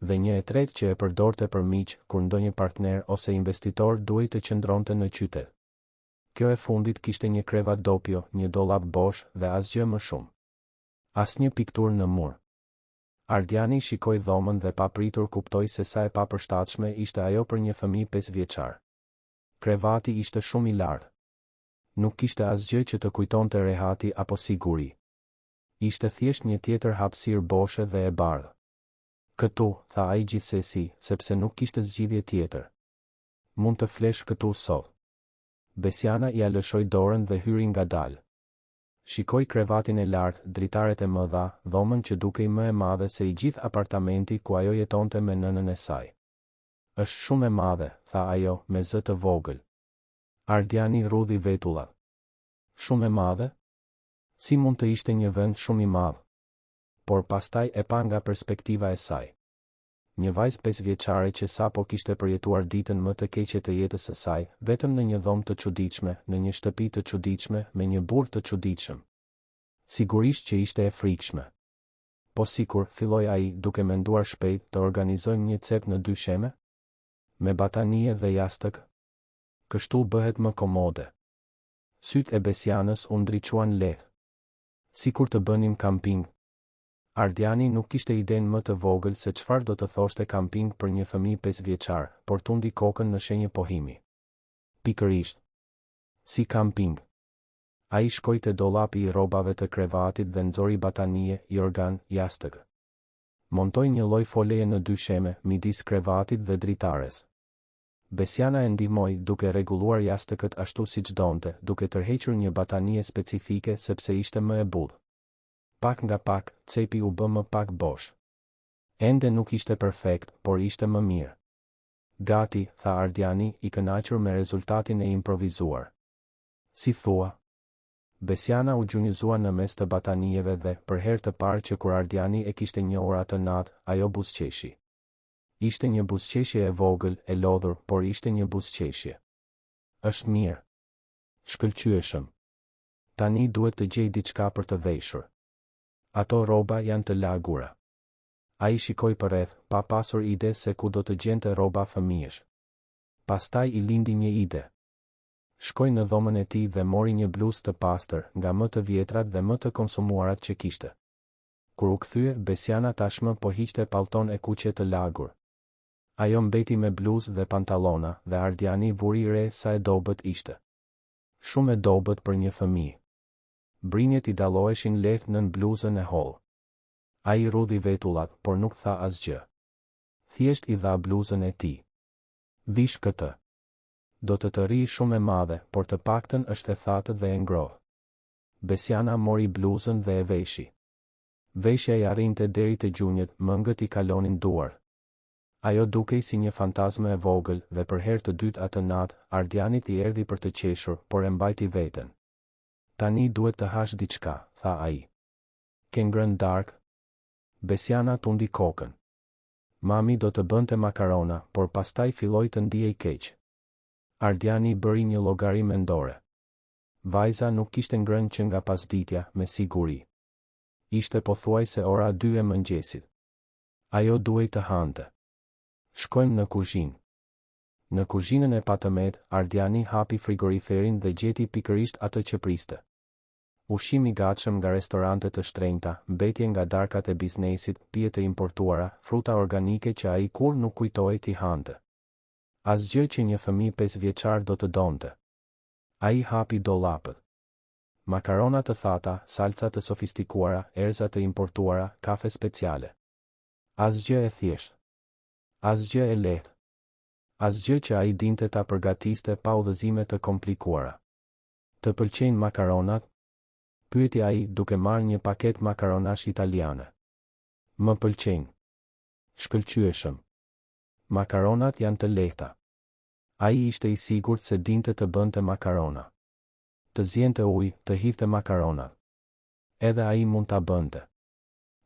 Dhe një e tretë që e përdorte për miq, kur ndonjë partner ose investitor duhej të qëndronte në qytet. Kjo e fundit kishte një krevat dopjo, një dollap bosh dhe asgjë më shumë. Asnjë pikturë në mur. Ardiani shikoi dhomën dhe papritur kuptoi se sa e papërshtatshme ishte ajo për një fëmijë 5 vjeçar. Krevati ishte shumë i lartë. Nuk kishte asgjë që të kujtonte rehati apo siguri. Ishte thjesht një tjetër hapësirë boshe dhe e bardhë. Këtu, tha ai gjithsesi, sepse nuk kishte zgjidhje tjetër. Mund të flesh këtu sot. Besiana ia lëshoi dorën dhe hyri ngadalë. Shikoi krevatin e lartë, dritaret e mëdha, dhomën që dukej më e madhe se i gjithë apartamenti ku ajo jetonte me nënën e saj. Është shumë e madhe, tha ajo, me zë të vogël. Ardiani rudhi vetullat. Shumë e madhe? Si mund të ishte një vend shumë i madh? Por pastaj e pa nga perspektiva e saj. Një vajzë 5 vjeçare që sapo kishte përjetuar ditën më të keqe të jetës së saj, vetëm në një dhomë të çuditshme, në një shtëpi të çuditshme, me një burr të çuditshëm. Sigurisht që ishte e frikshme. Po sikur, filloi ai, duke menduar shpejt, të organizojmë një cep në dysheme? Me batanie dhe jastëk? Kështu bëhet më komode. Sytë e Besianës u ndriçuan lehtë. Sikur të bënim kamping. Ardiani nuk kishte idenë më të vogël se çfarë do të thoshte kamping për një fëmijë 5 vjeçar, por tundi kokën në shenjë pohimi. Pikërisht. Si kamping. Ai shkoi te dollapi i rrobave të krevatit dhe nxori batanie, jorgan, jastëk. Montoi një lloj foleje në dysheme, midis krevatit dhe dritares. Besiana e ndihmoi duke rregulluar jastëkët ashtu siç donte, duke tërhequr një batanie specifike sepse ishte më e butë. Pak nga pak, cepi u bë më pak bosh. Ende nuk ishte perfekt, por ishte më mirë. Gati, tha Ardiani, i kënaqur me rezultatin e improvizuar. Si thua? Besiana u gjunjëzua në mes të batanijeve dhe, për herë të parë që kur Ardiani e kishte njohur atë natë, ajo buzëqeshi. Ishte një buzëqeshje e vogël, e lodhur, por ishte një buzëqeshje. Është mirë. Shkëlqyeshëm. Tani duhet të gjej diçka për të veshur. Ato rroba janë të lagura. Ai shikoi përreth, pa pasur ide se ku do të gjente rroba fëmijësh. Pastaj i lindi një ide. Shkoi në dhomën e tij dhe mori një bluzë të pastër, nga më të vjetrat dhe më të konsumuarat që kishte. Kur u kthye, Besiana tashmë po hiqte pallton e kuqe të lagur. Ajo mbeti me bluzë dhe pantallona dhe Ardiani vuri re sa e dobët ishte. Shumë e dobët për një fëmijë. Brinjet i dalloheshin lehtë nën bluzën e hollë. Ai rudhi vetullat, por nuk tha asgjë. Thjesht i dha bluzën e tij. Vish këtë. Do të ri shumë e madhe, por të paktën është e thatë dhe e ngrohtë. Besiana mori bluzën dhe e veshi. Veshja i arrinte deri te gjunjët, mëngët i kalonin duar. Ajo dukej si një fantazme e vogël dhe për herë të dytë atë natë, Ardianit i erdhi për të qeshur, por e mbajti veten. Tani duhet të hash diçka, tha ai. Ke ngrënë darkë? Besiana tundi kokën. Mami do të bënte makarona, por pastaj filloi të ndiej keq. Ardiani bëri një llogari mendore. Vajza nuk kishte ngrënë që nga pasditja, me siguri. Ishte pothuajse ora 2 e mëngjesit. Ajo duhej të hante. Shkojmë në kuzhinë. Në kuzhinën e patëmet, Ardiani hapi frigoriferin dhe gjeti pikërisht atë që priste. Ushqim i gatshëm nga restorante të shtrenjta, mbetje nga darkat e biznesit, pije të importuara, fruta organike që ai kur nuk kujtohej t'i hante. Asgjë që një fëmijë 5 vjeçar do të donte. Ai hapi dollapët. Makarona të thata, salca të sofistikuara, erza të importuara, kafe speciale. Asgjë e thjeshtë. Asgjë e lehtë. Asgjë që ai dinte ta përgatiste pa udhëzime të komplikuara. Të pëlqejnë makaronat? Pyeti ai duke marrë një paket makaronash italiane. Më pëlqejnë. Shkëlqyeshëm. Makaronat janë të lehta. Ai ishte i sigurt se dinte të bënte makarona. Të zjente ujë, të hidhte makaronat. Edhe ai mund ta bënte.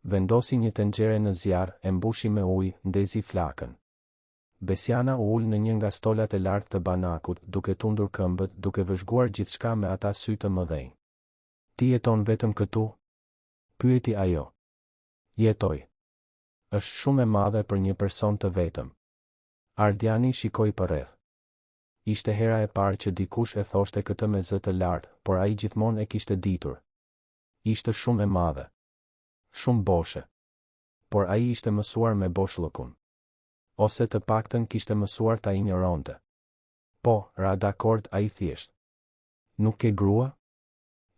Vendosi një tenxhere në zjarr, e mbushi me ujë, ndezi flakën. Besiana u ul në një nga stolat e lartë të banakut, duke tundur këmbët, duke vëzhguar gjithçka me ata sy të mëdhenj. Ti jeton vetëm këtu? Pyeti ajo. Jetoj. Është shumë e madhe për një person të vetëm. Ardiani shikoi përreth. Ishte hera e parë që dikush e thoshte këtë me zë të lartë, por ai gjithmonë e kishte ditur. Ishte shumë e madhe. Shumë boshe. Por ai ishte mësuar me boshllëkun. Ose të paktën kishte mësuar ta injoronte. Po, ra dakord ai thjesht. Nuk ke grua?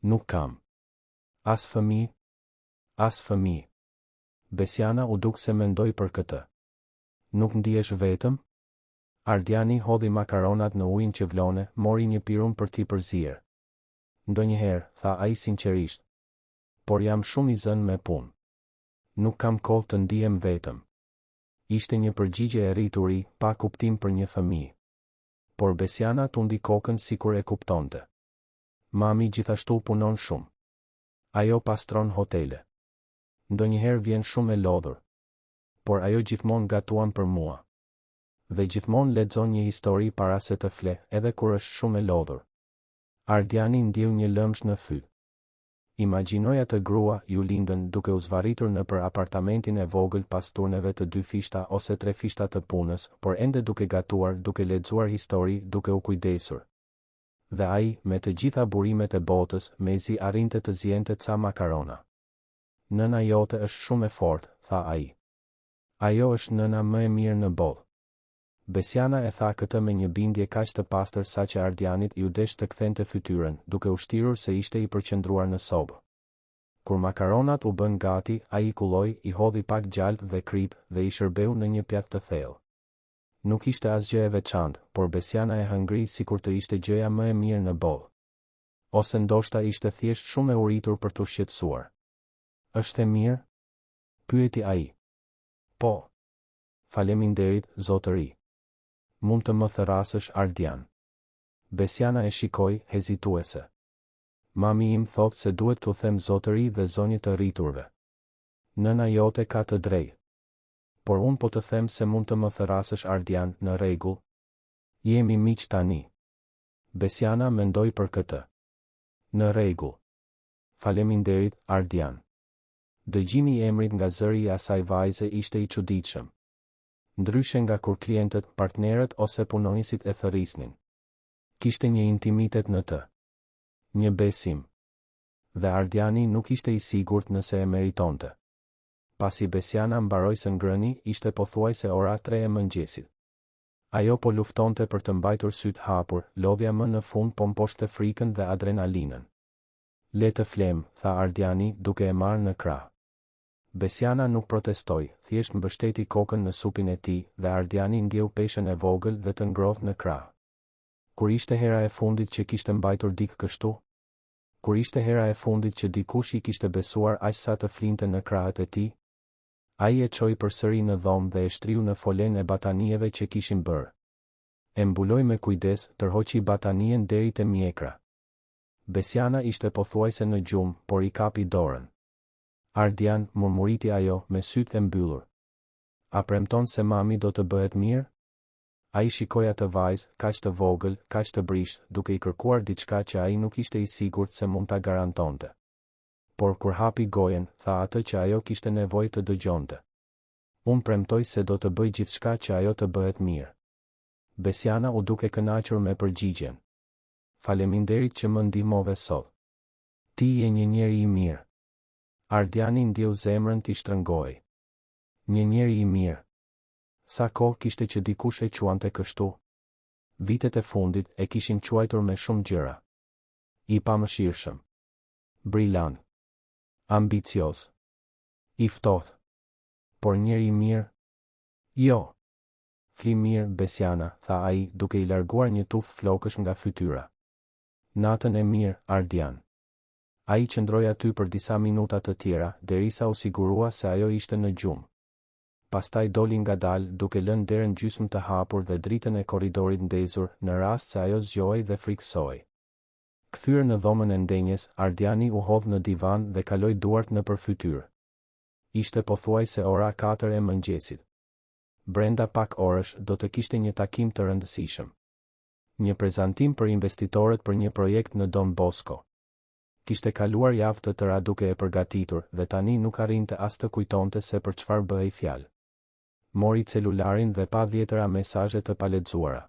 Nuk kam. As fëmijë? As fëmijë. Besiana u duk se mendoi për këtë. Nuk ndihesh vetëm? Ardiani hodhi makaronat në ujin që vlone, mori një pirun për t'i përzier. Ndonjëherë, tha ai sinqerisht. Por jam shumë i zënë me punë. Nuk kam kohë të ndihem vetëm. Ishte një përgjigje e rrituri, pa kuptim për një fëmijë. Por Besiana tundi kokën sikur e kuptonte. Mami gjithashtu punon shumë. Ajo pastron hotele. Ndonjëherë vjen shumë e lodhur. Por ajo gjithmonë gatuan për mua. Dhe gjithmonë lexon një histori para se të fle, edhe kur është shumë e lodhur. Ardiani ndjeu një lëmsh në fyt. Imagjinoj atë grua, ju lindën duke u zvarritur në për apartamentin e vogël pas turneve të 2 fishta ose 3 fishta të punës, por ende duke gatuar, duke lexuar histori, duke u kujdesur. Dhe ai, me të gjitha burimet e botës, mezi arrinte të zjente ca makarona. Nëna jote është shumë e fortë, tha ai. Ajo është nëna më e mirë në botë. Besiana e tha këtë me një bindje kaq të pastër sa që Ardianit ju desh të kthente fytyrën, duke ushtirur se ishte i përqendruar në sobë. Kur makaronat u bën gati, ai i kulloi, i hodhi pak gjalp dhe krip dhe i shërbeu në një pjatë të thellë. Nuk ishte asgjë e veçantë, por Besiana e hëngri sikur të ishte gjëja më e mirë në botë. Ose ndoshta ishte thjesht shumë e uritur për t'u shqetësuar. Është e mirë? Pyeti ai. Po. Faleminderit, zotëri. Mund të më thërasësh, Ardian. Besiana e shikoi, hezituese. Mami im thot se duhet t'u them zotëri dhe zonjë të rriturve. Nëna jote ka të drejtë. Por unë po të them se mund të më thërasësh, Ardian, në rregull. Jemi miq tani. Besiana mendoi për këtë. Në rregull. Faleminderit, Ardian. Dëgjimi i emrit nga zëri i asaj vajze ishte i çuditshëm. Ndryshe nga kur klientët, partnerët ose punonësit e thërrisnin. Kishte një intimitet në të. Një besim. Dhe Ardiani nuk ishte i sigurt nëse e meritonte. Pasi Besiana mbaroi së ngrëni, ishte pothuajse ora 3 e mëngjesit. Ajo po luftonte për të mbajtur sytë hapur, lodhja më në fund po mposhte frikën dhe adrenalinën. Le të flem, tha Ardiani, duke e marrë në krah. Besiana nuk protestoi, thjesht mbështeti kokën në supin e tij dhe Ardiani ndjeu peshën e vogël dhe të ngrohtë në krah. Kur ishte hera e fundit që kishte mbajtur dik kështu? Kur ishte hera e fundit që dikush i kishte besuar aq sa të flinte në krahët e tij? Ai e çoi përsëri në dhomë dhe e shtriu në folen e batanijeve që kishin bërë. E mbuloi me kujdes, tërhoqi batanien deri te mjekra. Besiana ishte pothuajse në gjumë, por i kapi dorën. Ardian, murmuriti ajo, me sytë e mbyllur. A premton se mami do të bëhet mirë? Ai shikoi atë vajzë, kaq të vogël, kaq të brishtë, duke i kërkuar diçka që ai nuk ishte i sigurt se mund ta garantonte. Por kur hapi gojen, tha atë që ajo kishte nevojë të dëgjonte. Unë premtoj se do të bëj gjithçka që ajo të bëhet mirë. Besiana u duke kënaqur me përgjigjen. Faleminderit që më ndihmove sot. Ti je një njeri i mirë. Ardiani ndjeu zemrën t'i shtrëngoi. Një njeri i mirë. Sa kohë kishte që dikush e quante kështu? Vitet e fundit e kishin quajtur me shumë gjëra. I pamëshirshëm. Brillant. Ambicioz. I ftohtë. Por njeri i mirë? Jo. Fli mirë, Besiana, tha ai, duke i larguar një tufë flokësh nga fytyra. Natën e mirë, Ardian. Ai qëndroi aty për disa minuta të tjera, derisa u sigurua se ajo ishte në gjumë. Pastaj doli ngadalë, duke lënë derën gjysmë të hapur dhe dritën e korridorit ndezur, në rast se ajo zgjohej dhe friksoi. Kthyer në dhomën e ndenjes, Ardiani u hodh në divan dhe kaloi duart nëpër fytyrë. Ishte pothuajse ora 4 e mëngjesit. Brenda pak orësh do të kishte një takim të rëndësishëm. Një prezantim për investitorët për një projekt në Don Bosco. Kishte kaluar javë të tëra duke e përgatitur dhe tani nuk arrinte as të kujtonte se për çfarë bëhej fjalë. Mori celularin dhe pa 10 mesazhe të palexuara.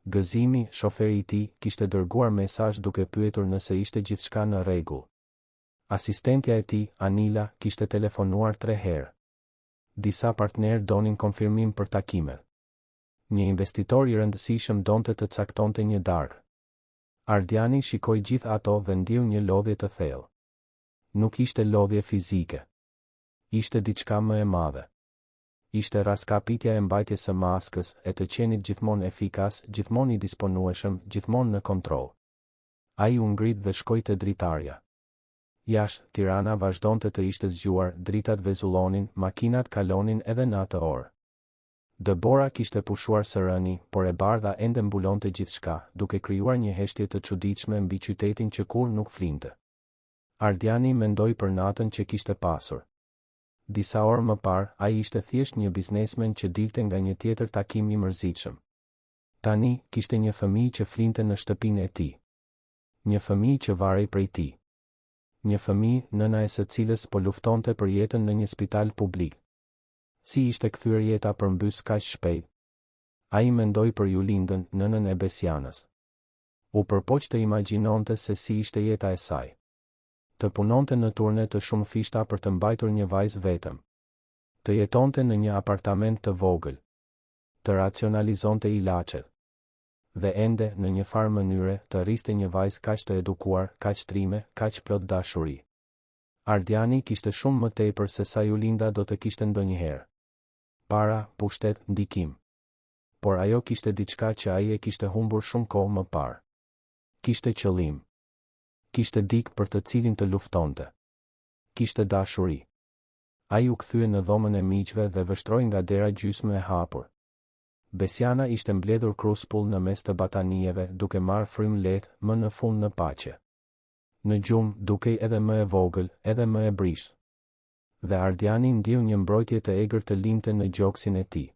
Gëzimi, shoferi i tij, kishte dërguar mesazh duke pyetur nëse ishte gjithçka në rregull. Asistentja e tij, Anila, kishte telefonuar 3 herë. Disa partnerë donin konfirmim për takimet. Një investitor i rëndësishëm donte të caktonte një darkë. Ardiani shikoi gjithë ato dhe ndjeu një lodhje të thellë. Nuk ishte lodhje fizike. Ishte diçka më e madhe. Ishte raskapitja e mbajtjes së maskës, e të qenit gjithmonë efikas, gjithmonë i disponueshëm, gjithmonë në kontroll. Ai u ngrit dhe shkoi te dritarja. Jashtë, Tirana vazhdonte të ishte zgjuar, dritat vezullonin, makinat kalonin edhe në atë orë. Debora kishte pushuar së rëni, por e bardha ende mbulonte gjithçka, duke krijuar një heshtje të çuditshme mbi qytetin që kur nuk flinte. Ardiani mendoi për natën që kishte pasur. Disa orë më parë, ai ishte thjesht një biznesmen që dilte nga një tjetër takim i mërzitshëm. Tani, kishte një fëmijë që flinte në shtëpinë e tij. Një fëmijë që varej prej tij. Një fëmijë, nëna e së cilës po luftonte për jetën në një spital publik. Si ishte kthyer jeta përmbys kaq shpejt? Ai mendoi për Julindën, nënën e Besianës. U përpoq të imagjinonte se si ishte jeta e saj. Të punonte në turne të shumë fishta për të mbajtur një vajzë vetëm. Të jetonte në një apartament të vogël. Të racionalizonte ilaçet. Dhe ende, në një farë mënyre, të rriste një vajzë kaq të edukuar, kaq trime, kaq plot dashuri. Ardiani kishte shumë më tepër se sa Julinda do të kishte ndonjëherë. Para, pushtet, ndikim. Por ajo kishte diçka që ai e kishte humbur shumë kohë më parë. Kishte qëllim. Kishte dikë për të cilin të luftonte. Kishte dashuri. Ai u kthye në dhomën e miqve dhe vështroi nga dera gjysmë e hapur. Besiana ishte mbledhur kruspull në mes të batanijeve, duke marrë frym lehtë, më në fund në paqe. Në gjumë, dukej edhe më e vogël, edhe më e brishtë. Dhe Ardiani ndjeu një mbrojtje të egër të lindte në gjoksin e tij.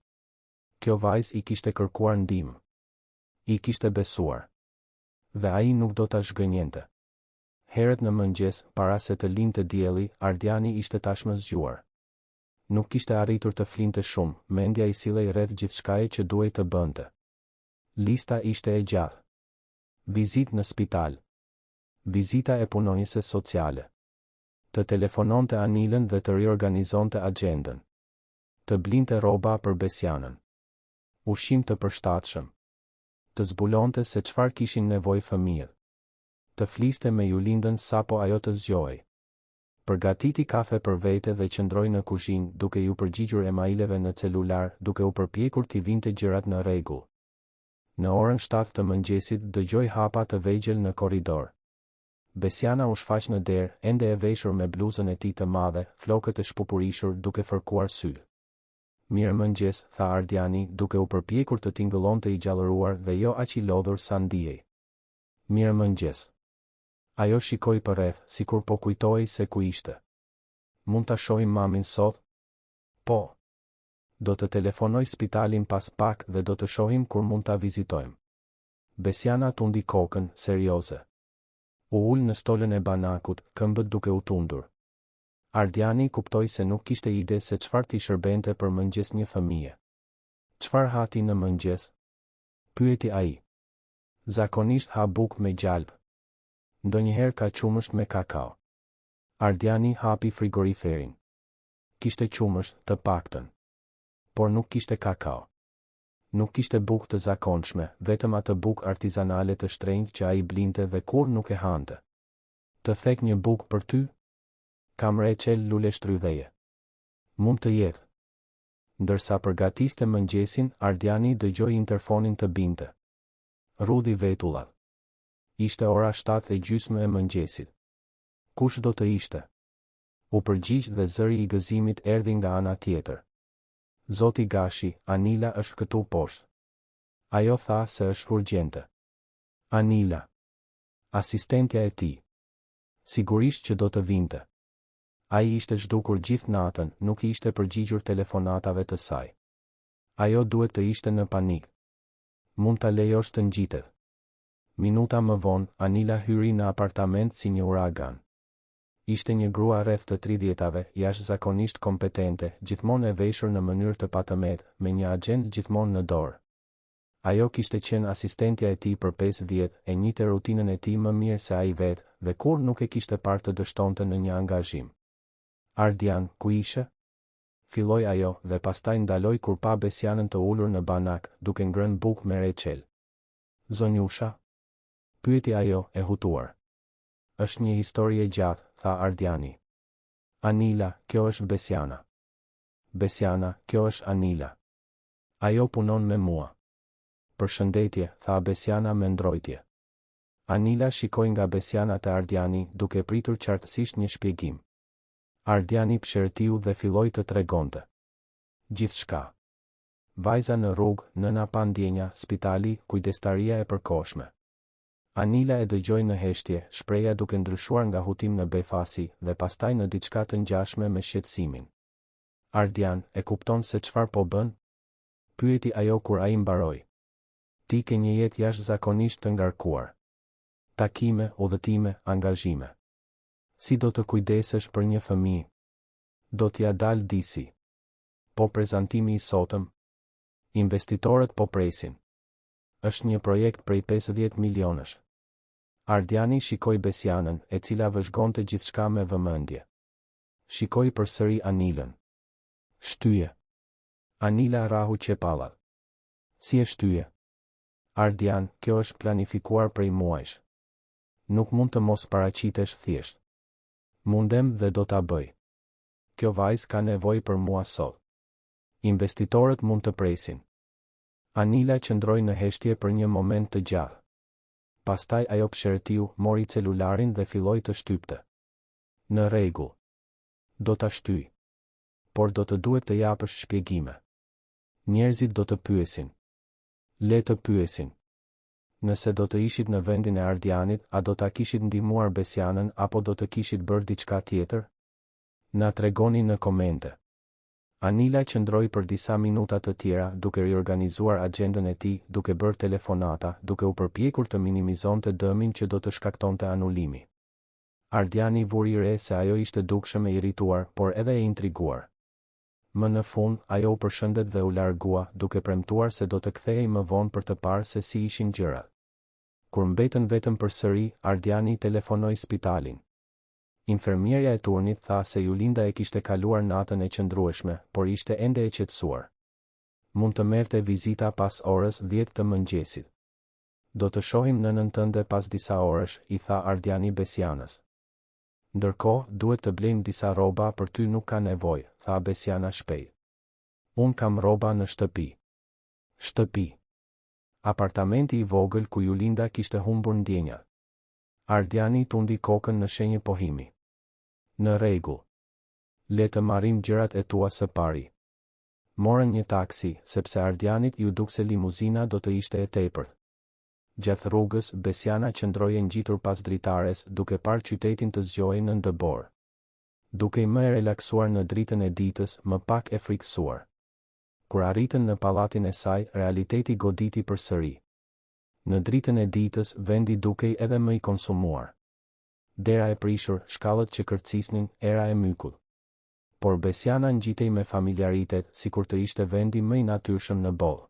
Kjo vajzë i kishte kërkuar ndihmë. I kishte besuar. Dhe ai nuk do ta zhgënjente. Herët në mëngjes, para se të lindte dielli, Ardiani ishte tashmë zgjuar. Nuk kishte arritur të flinte shumë, mendja i sillej rreth gjithçkaje që duhej të bënte. Lista ishte e gjatë. Vizitë në spital. Vizita e punonjëse sociale. Të telefononte Anilën dhe të riorganizonte agjendën. Të blinte rroba për Besianën. Ushqim të përshtatshëm. Të zbulonte se çfarë kishin nevojë fëmijët. Të fliste me Julindën sapo ajo të zgjohej. Përgatiti kafe për vete dhe qëndroi në kuzhinë, duke ju përgjigjur emaileve në celular, duke u përpjekur t'i vinte gjërat në rregull. Në orën 7 të mëngjesit dëgjoi hapa të vegjël në korridor. Besiana u shfaq në derë, ende e veshur me bluzën e tij të madhe, flokët e shpupurishur duke fërkuar sy. Mirë mëngjes, tha Ardiani, duke u përpjekur të tingëllonte i gjallëruar dhe jo aq i lodhur sa ndihej. Mirë mëngjes. Ajo shikoi përreth, sikur po kujtohej se ku ishte. Mund ta shohim mamin sot? Po. Do të telefonoj spitalin pas pak dhe do të shohim kur mund ta vizitojmë. Besiana tundi kokën, serioze. U ul në stolën e banakut, këmbët duke u tundur. Ardiani kuptoi se nuk kishte ide se çfarë t'i shërbente për mëngjes një fëmije. Çfarë hati në mëngjes? Pyeti ai. Zakonisht ha bukë me gjalp. Ndonjëherë ka qumësht me kakao. Ardiani hapi frigoriferin. Kishte qumësht, të paktën. Por nuk kishte kakao. Nuk kishte bukë të zakonshme, vetëm atë bukë artizanale të shtrenjtë që ai blinte dhe kur nuk e hante. Të thek një bukë për ty? Kam reçel lule shtrydheje. Mund të jetë. Ndërsa përgatiste mëngjesin, Ardiani dëgjoi interfonin të binte. Rudhi vetullat. Ishte ora 7:30 e mëngjesit. Kush do të ishte? U përgjigj dhe zëri i gëzimit erdhi nga ana tjetër. Zoti Gashi, Anila është këtu poshtë. Ajo tha se është urgjente. Anila. Asistentja e tij. Sigurisht që do të vinte. Ai ishte zhdukur gjithë natën, nuk i ishte përgjigjur telefonatave të saj. Ajo duhet të ishte në panik. Mund ta lejosh të ngjitet. Minuta më vonë, Anila hyri në apartament si një uragan. Ishte një grua rreth të 30-ave, jashtëzakonisht kompetente, gjithmonë e veshur në mënyrë të patëmet, me një agjend gjithmonë në dorë. Ajo kishte qenë asistentja e tij për 5 vjet, e njihte rutinën e tij më mirë se ai vetë, dhe kur nuk e kishte parë të dështonte në një angazhim. Ardian, ku ishe? Filloi ajo dhe pastaj ndaloi kur pa Besianën të ulur në banak, duke ngrënë bukë me reçel. Zonjusha? Pyeti ajo, e hutuar. Është një histori e gjatë, tha Ardiani. Anila, kjo është Besiana. Besiana, kjo është Anila. Ajo punon me mua. Përshëndetje, tha Besiana me ndrojtje. Anila shikoi nga Besiana te Ardiani, duke pritur qartësisht një shpjegim. Ardiani pshërtiu dhe filloi të tregonte. Gjithçka. Vajza në rrugë, nëna pa ndjenja, spitali, kujdestaria e përkohshme. Anila e dëgjoi në heshtje, shpreha duke ndryshuar nga hutim në befasi dhe pastaj në diçka të ngjashme me shqetësimin. Ardian, e kupton se çfarë po bën? Pyeti ajo kur ai mbaroi. Ti ke një jetë jashtëzakonisht të ngarkuar. Takime, udhëtime, angazhime. Si do të kujdesesh për një fëmijë? Do t'ja dal disi. Po prezantimi i sotëm? Investitorët po presin. Është një projekt prej 50 milionësh. Ardiani shikoi Besianën, e cila vëzhgonte gjithçka me vëmendje. Shikoi përsëri Anilën. Shtyje. Anila rahu qepallat. Si e shtyje? Ardian, kjo është planifikuar prej muajsh. Nuk mund të mos paraqitesh thjesht. Mundem dhe do ta bëj. Kjo vajzë ka nevojë për mua sot. Investitorët mund të presin. Anila qëndroi në heshtje për një moment të gjatë. Pastaj ajo pshërtiu, mori celularin dhe filloi të shtypte. Në rregull. Do ta shtyj. Por do të duhet të japësh shpjegime. Njerëzit do të pyesin. Le të pyesin. Nëse do të ishit në vendin e Ardianit, a do ta kishit ndihmuar Besianën apo do të kishit bërë diçka tjetër? Na tregoni në komente. Anila qëndroi për disa minuta të tjera, duke riorganizuar agjendën e tij, duke bërë telefonata, duke u përpjekur të minimizonte dëmin që do të shkaktonte anulimi. Ardiani vuri re se ajo ishte dukshëm e irrituar, por edhe e intriguar. Më në fund, ajo u përshëndet dhe u largua, duke premtuar se do të kthehej më vonë për të parë se si ishin gjërat. Kur mbetën vetëm përsëri, Ardiani telefonoi spitalin. Infermierja e turnit tha se Julinda e kishte kaluar natën e qëndrueshme, por ishte ende e qetësuar. Mund të merrte vizita pas orës 10 të mëngjesit. Do të shohim nënën tënde pas disa orësh, I tha Ardiani Besianës. Ndërkohë, duhet të blejmë disa rroba për ty, nuk ka nevojë, tha Besiana shpejt. Unë kam rroba në shtëpi. Shtëpi. Apartamenti I vogël ku Julinda kishte humbur ndjenjat. Ardiani tundi kokën në shenjë pohimi. Në rregull. Le të marrim gjërat e tua së pari. Morën një taksi, sepse Ardianit ju duk se limuzina do të ishte e tepërt. Gjatë rrugës, Besiana qëndroi e ngjitur pas dritares, duke parë qytetin të zgjohej në ndëbor. Dukej më e relaksuar në dritën e ditës, më pak e frikësuar. Kur arritën në pallatin e saj, realiteti goditi përsëri. Në dritën e ditës, vendi dukej edhe më I konsumuar. Dera e prishur, shkallët që kërcisnin, era e mykull. Por Besiana ngjitej me familjaritet, sikur të ishte vendi më I natyrshëm në botë.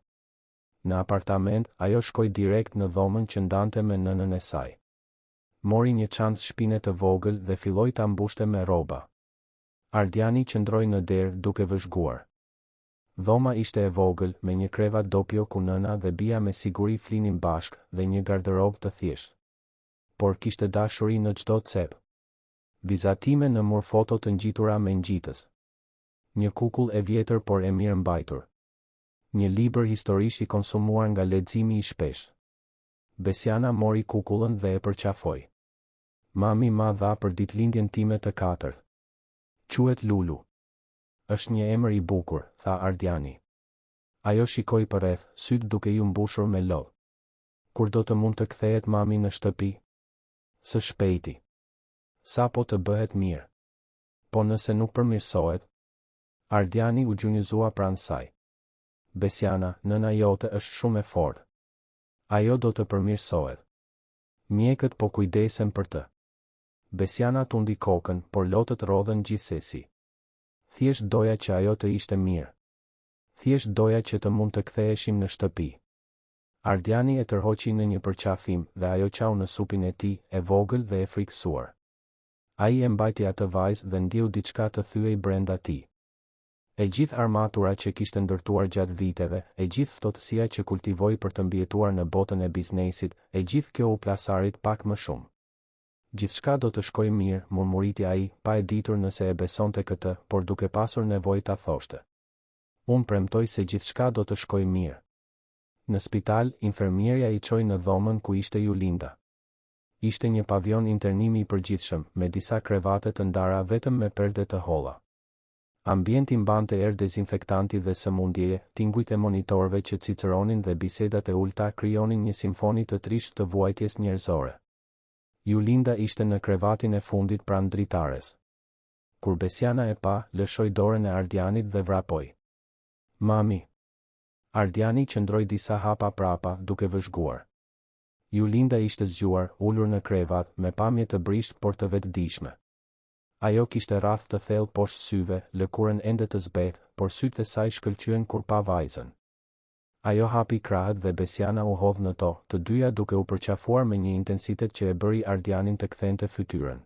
Në apartament, ajo shkoi direkt në dhomën që ndante me nënën e saj. Mori një çantë shpine të vogël dhe filloi ta mbushte me rroba. Ardiani qëndroi në derë duke vëzhguar. Dhoma ishte e vogël, me një krevat dopjo ku nëna dhe bija me siguri flinin bashk dhe një garderobë të thjeshtë. Por kishte dashuri në çdo cep. Vizatime në mur foto të ngjitura me ngjitës. Një kukull e vjetër por e mirë mbajtur. Një libër historish I konsumuar nga leximi I shpesh. Besiana mori kukullën dhe e përqafoi. Mami ma dha për ditëlindjen time të 4. Quhet Lulu. Është një emër I bukur, tha Ardiani. Ajo shikoi përreth, syt duke I mbushur me lodh. Kur do të mund të kthehet mami në shtëpi? Së shpejti. Sa po të bëhet mirë? Po nëse nuk përmirësohet? Ardiani u gjunjëzua pranë saj. Besiana, nëna jote është shumë e fortë. Ajo do të përmirësohet. Mjekët po kujdesen për të. Besiana tundi kokën, por lotët rodhen gjithsesi. Thjesht doja që ajo të ishte mirë. Thjesht doja që të mund të ktheheshim në shtëpi. Ardiani e tërhoqi në një përqafim dhe ajo qau në supin e tij, e vogël dhe e frikësuar. Ai e mbajti atë vajzë dhe ndjeu diçka të thyej brenda tij. E gjithë armatura që kishte ndërtuar gjatë viteve, e gjithë ftohtësia që kultivoi për të mbijetuar në botën e biznesit, e gjithë kjo u plasarit pak më shumë. Gjithçka do të shkojë mirë, murmuriti ai, pa e ditur nëse e besonte këtë, por duke pasur nevojë ta thoshte. Unë premtoj se gjithçka do të shkojë mirë. Në spital, infermierja I çoi në dhomën ku ishte Julinda. Ishte një pavion internimi I përgjithshëm, me disa krevate të ndara vetëm me perde të holla. Ambienti mbante erë dezinfektanti dhe sëmundjeje, tingujt e monitorëve që cicëronin dhe bisedat e ulta krijonin një simfoni të trisht të vuajtjes njerëzore. Julinda ishte në krevatin e fundit pranë dritares. Kur Besiana e pa, lëshoi dorën e Ardianit dhe vrapoi. Mami. Ardiani qëndroi disa hapa prapa, duke vëzhguar. Julinda ishte zgjuar, ulur në krevat, me pamje të brisht por të vetëdijshme. Ajo kishte rrath të thellë poshtë syve, lëkurën ende të zbehtë, por sytë e saj shkëlqyen kur pa vajzën. Ajo hapi krahët dhe Besiana u hodh në to, të dyja duke u përqafuar me një intensitet që e bëri Ardianin të kthente fytyrën.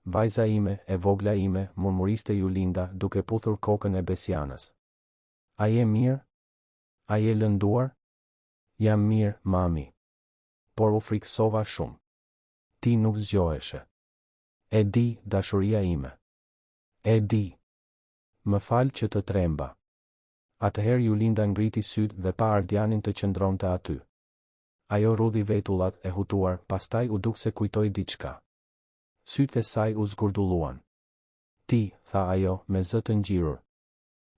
Vajza ime, e vogla ime, murmuriste Julinda, duke puthur kokën e Besianës. A je mirë? A je lënduar? Jam mirë, mami. Por u frikësova shumë. Ti nuk zgjoheshe. E di, dashuria ime. E di. Më fal që të tremba. Atëherë Julinda ngriti syt dhe pa Ardianin të qëndronte aty. Ajo rudhi vetullat e hutuar, pastaj u duk se kujtoi diçka. Sytë e saj u zgurdulluan. Ti, tha ajo, me zë të ngjirur.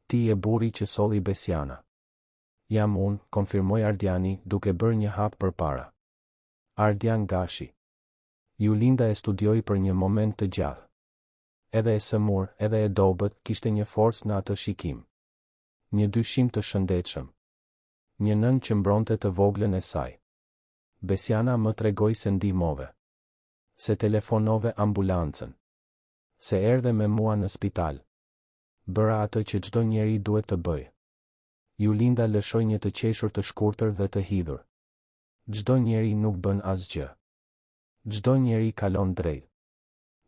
Ti e burri që solli Besiana. Jam unë, konfirmoi Ardiani, duke bërë një hap përpara. Ardian Gashi. Julinda e studioi për një moment të gjatë. Edhe e sëmur, edhe e dobët, kishte një forcë në atë shikim. Një dyshim të shëndetshëm. Një nën që mbronte të voglën e saj. Besiana më tregoi se ndihmove. Se telefonove ambulancën. Se erdhe me mua në spital. Bëra atë që çdo njeri duhet të bëj. Julinda lëshoi një të qeshur të shkurtër dhe të hidhur. Çdo njeri nuk bën asgjë. Çdo njeri kalon drejt.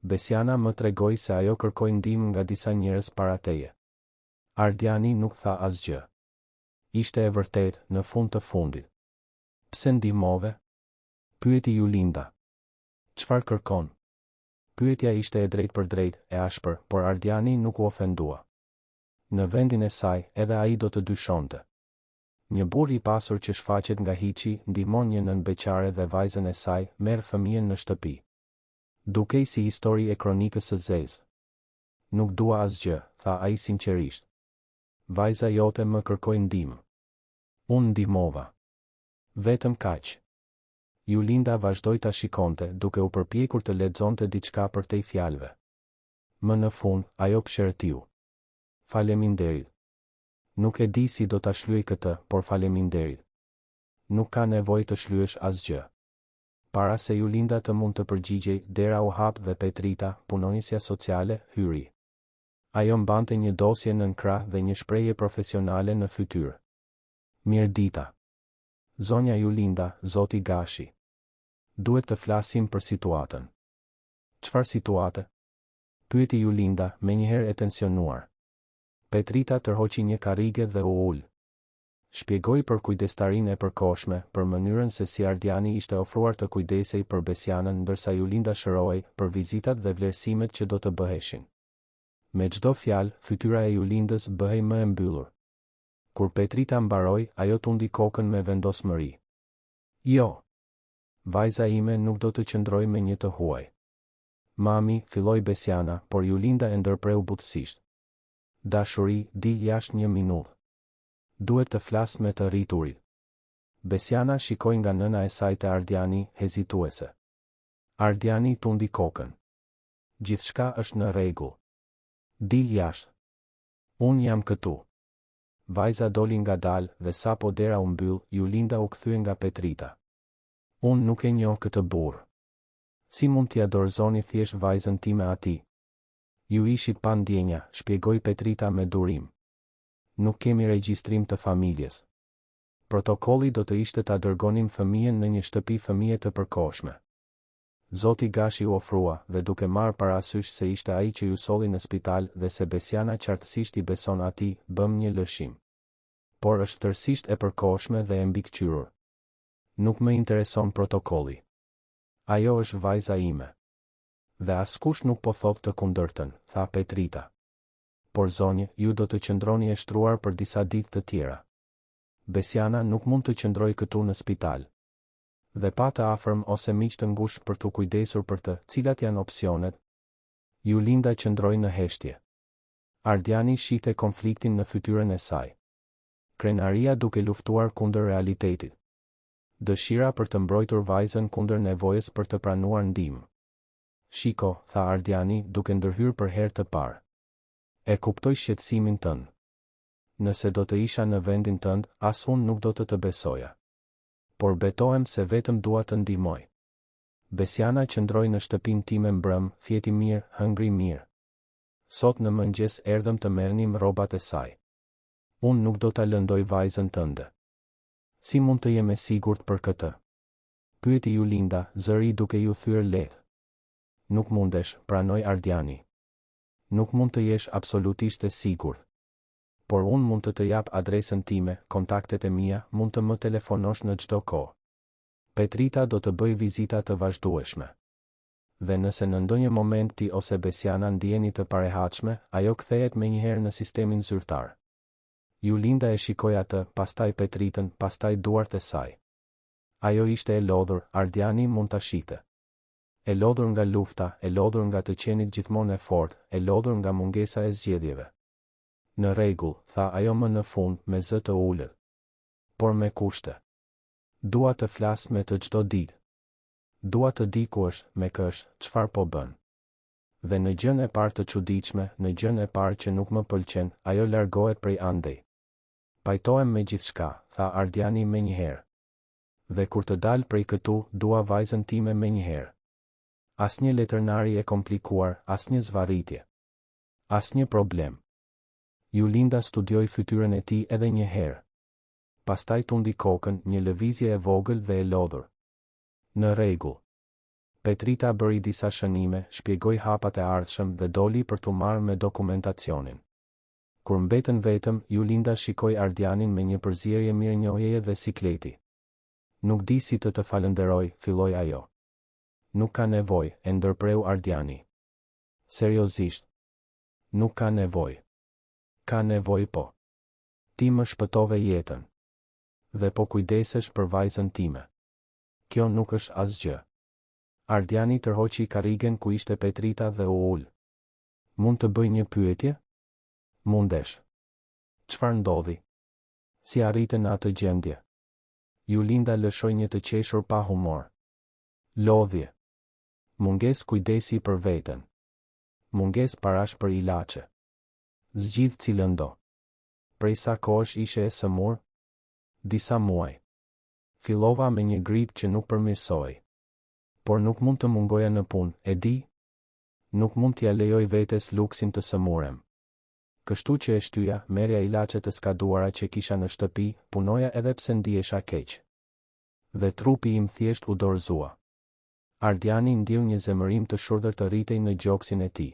Besiana më tregoi se ajo kërkoi ndihmë nga disa njerëz para teje. Ardiani nuk tha asgjë. Ishte e vërtet në fund të fundit. Pse ndihmove? Pyeti Julinda. Çfarë kërkon? Pyetja ishte e drejt për drejt, e ashpër, por Ardiani nuk u ofendua. Në vendin e saj, edhe ai do të dyshonte. Një burr i pasur që shfaqet nga hiçi, ndihmon një nën beqare dhe vajzën e saj, merr fëmijën në shtëpi. Dukej si histori e kronikës së zezë. Nuk dua asgjë, tha ai sinqerisht. Vajza jote më kërkoi ndihmë. Unë ndihmova. Vetëm kaq. Julinda vazhdoi ta shikonte, duke u përpjekur të lexonte diçka për tej fjalëve. Më në fund, ajo pshërtiu. Faleminderit. Nuk e di si do ta shlyej këtë, por faleminderit. Nuk ka nevojë të shlyesh asgjë. Para se Julinda të mund të përgjigjej, dera u hap dhe Petrita, punonjësja sociale, hyri. Ajo mbante një dosje nën krah dhe një shprehje profesionale në fytyrë. Mirëdita. Zonja Julinda, zoti Gashi. Duhet të flasim për situatën. Çfarë situate? Pyeti Julinda, menjëherë e tensionuar. Petrita tërhoqi një karrige dhe u ul. Shpjegoi për kujdestarinë e përkohshme, për mënyrën se si Ardiani ishte ofruar të kujdesej për Besianën ndërsa Julinda shërohej për vizitat dhe vlerësimet që do të bëheshin. Me çdo fjalë, fytyra e Julindës bëhej më e mbyllur. Kur Petrita mbaroi, ajo tundi kokën me vendosmëri. Jo. Vajza ime nuk do të qëndroj me një të huaj. Mami, filloi Besiana, por Julinda e ndërpreu butësisht. Dashuri, dil jashtë një minutë. Duhet të flas me të rriturit. Besiana shikoi nga nëna e saj te Ardiani, hezituese. Ardiani tundi kokën. Gjithçka është në rregull. Dil jashtë. Unë jam këtu. Vajza doli ngadalë dhe sapo dera u mbyll, Julinda u kthye nga Petrita. Unë nuk e njoh këtë burr. Si mund t'ia dorëzoni thjesht vajzën time atij? Ju ishit pa ndjenja, shpjegoi Petrita me durim. Nuk kemi regjistrim të familjes. Protokolli do të ishte ta dërgonim fëmijën në një shtëpi fëmije të përkohshme. Zoti Gashi u ofrua, dhe duke marrë parasysh se ishte ai që ju solli në spital dhe se Besiana qartësisht i beson atij, bëm një lëshim. Por është tërësisht e përkohshme dhe e mbikëqyrur. Nuk më intereson protokolli. Ajo është vajza ime. Dhe askush nuk po thot të kundërtën, tha Petrita. Por zonjë, ju do të qëndroni e shtruar për disa ditë të tjera. Besiana nuk mund të qëndroj këtu në spital. Dhe pa të afërm ose miq të ngushtë për t'u kujdesur për të, cilat janë opsionet? Julinda qëndroi në heshtje. Ardiani shihte konfliktin në fytyrën e saj. Krenaria duke luftuar kundër realitetit. Dëshira për të mbrojtur vajzën kundër nevojës për të pranuar ndihmë. Shiko, tha Ardiani, duke ndërhyrë për herë të parë. E kuptoj shqetësimin tënd. Nëse do të isha në vendin tënd, as unë nuk do të besoja. Por betohem se vetëm dua të ndihmoj. Besiana qëndroi në shtëpinë time mbrëm, fjeti mirë, hëngri mirë. Sot në mëngjes erdhëm të merrnim rrobat e saj. Unë nuk do ta lëndoj vajzën tënde. Si mund të jem e sigurt për këtë? Pyeti Julinda, zëri duke ju thyer lehtë. Nuk mundesh, pranoi Ardiani. Nuk mund të jesh absolutisht e sigurt. Por unë mund të jap adresën time, kontaktet e mia, mund të më telefonosh në çdo kohë. Petrita do të bëj vizita të vazhdueshme. Dhe nëse në ndonjë moment ti ose Besiana ndjeni të parehatshme, ajo kthehet menjëherë në sistemin zyrtar. Julinda e shikoi atë, pastaj Petritën, pastaj duart e saj. Ajo ishte e lodhur, Ardiani mund ta shihte. E lodhur nga lufta, e lodhur nga të qenit gjithmonë e fortë, e lodhur nga mungesa e zgjedhjeve. Në rregull, tha ajo më në fund, me zë të ulët. Por me kushte. Dua të flas me të çdo ditë. Dua të di ku është, me kë është, çfarë po bën. Dhe në gjën e parë të çuditshme, në gjën e parë që nuk më pëlqen, ajo largohet prej andej. Pajtohem me gjithçka, tha Ardiani menjëherë. Dhe kur të dal prej këtu, dua vajzën time menjëherë. Asnjë letërnari e komplikuar, asnjë zvarritje. Asnjë problem. Julinda studioi fytyrën e tij edhe një herë. Pastaj tundi kokën, një lëvizje e vogël dhe e lodhur. Në rregull. Petrita bëri disa shënime, shpjegoi hapat e ardhshëm dhe doli për t'u marrë me dokumentacionin. Kur mbetën vetëm, Julinda shikoi Ardianin me një përzierje mirënjohjeje dhe sikleti. Nuk di si të falënderoj, filloi ajo. Nuk ka nevojë, e ndërpreu Ardiani. Seriozisht. Nuk ka nevojë. Ka nevojë po. Ti më shpëtove jetën. Dhe po kujdesesh për vajzën time. Kjo nuk është asgjë. Ardiani tërhoqi karrigen ku ishte Petrita dhe u ul. Mund të bëj një pyetje? Mundesh. Çfarë ndodhi? Si arritën në atë gjendje? Julinda lëshoi një të qeshur pa humor. Lodhje. Mungesë kujdesi për veten. Mungesë parash për ilaçe. Zgjidh cilën do. Prej sa kohësh ishe e sëmur? Disa muaj. Fillova me një grip që nuk përmirësoi. Por nuk mund të mungoja në punë, e di? Nuk mund t'ja lejoj vetes luksin të sëmurem. Kështu që e shtyja, merja ilaçe të skaduara që kisha në shtëpi, punoja edhe pse ndihesha keq. Dhe trupi im thjesht u dorëzua. Ardiani ndjeu një zemërim të shurdhër të rritej në gjoksin e tij.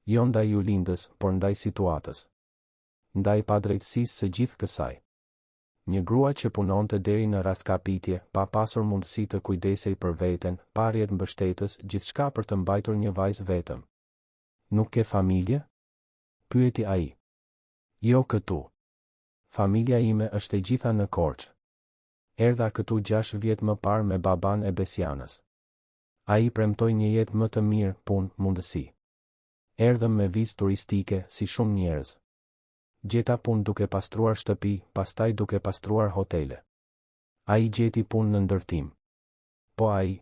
Jo ndaj Julindës, por ndaj situatës. Ndaj padrejtësisë së gjithë kësaj. Një grua që punonte deri në raskapitje, pa pasur mundësi të kujdesej për veten, pa rrjet mbështetës, gjithçka për të mbajtur një vajzë vetëm. Nuk ke familje? Pyeti ai. Jo këtu. Familja ime është e gjitha në Korçë. Erdha këtu 6 vjet më parë me baban e Besianës. Ai premtoi një jetë më të mirë, punë, mundësi. Erdhëm me vizë turistike, si shumë njerëz. Gjeta punë duke pastruar shtëpi, pastaj duke pastruar hotele. Ai gjeti punë në ndërtim. Po ai?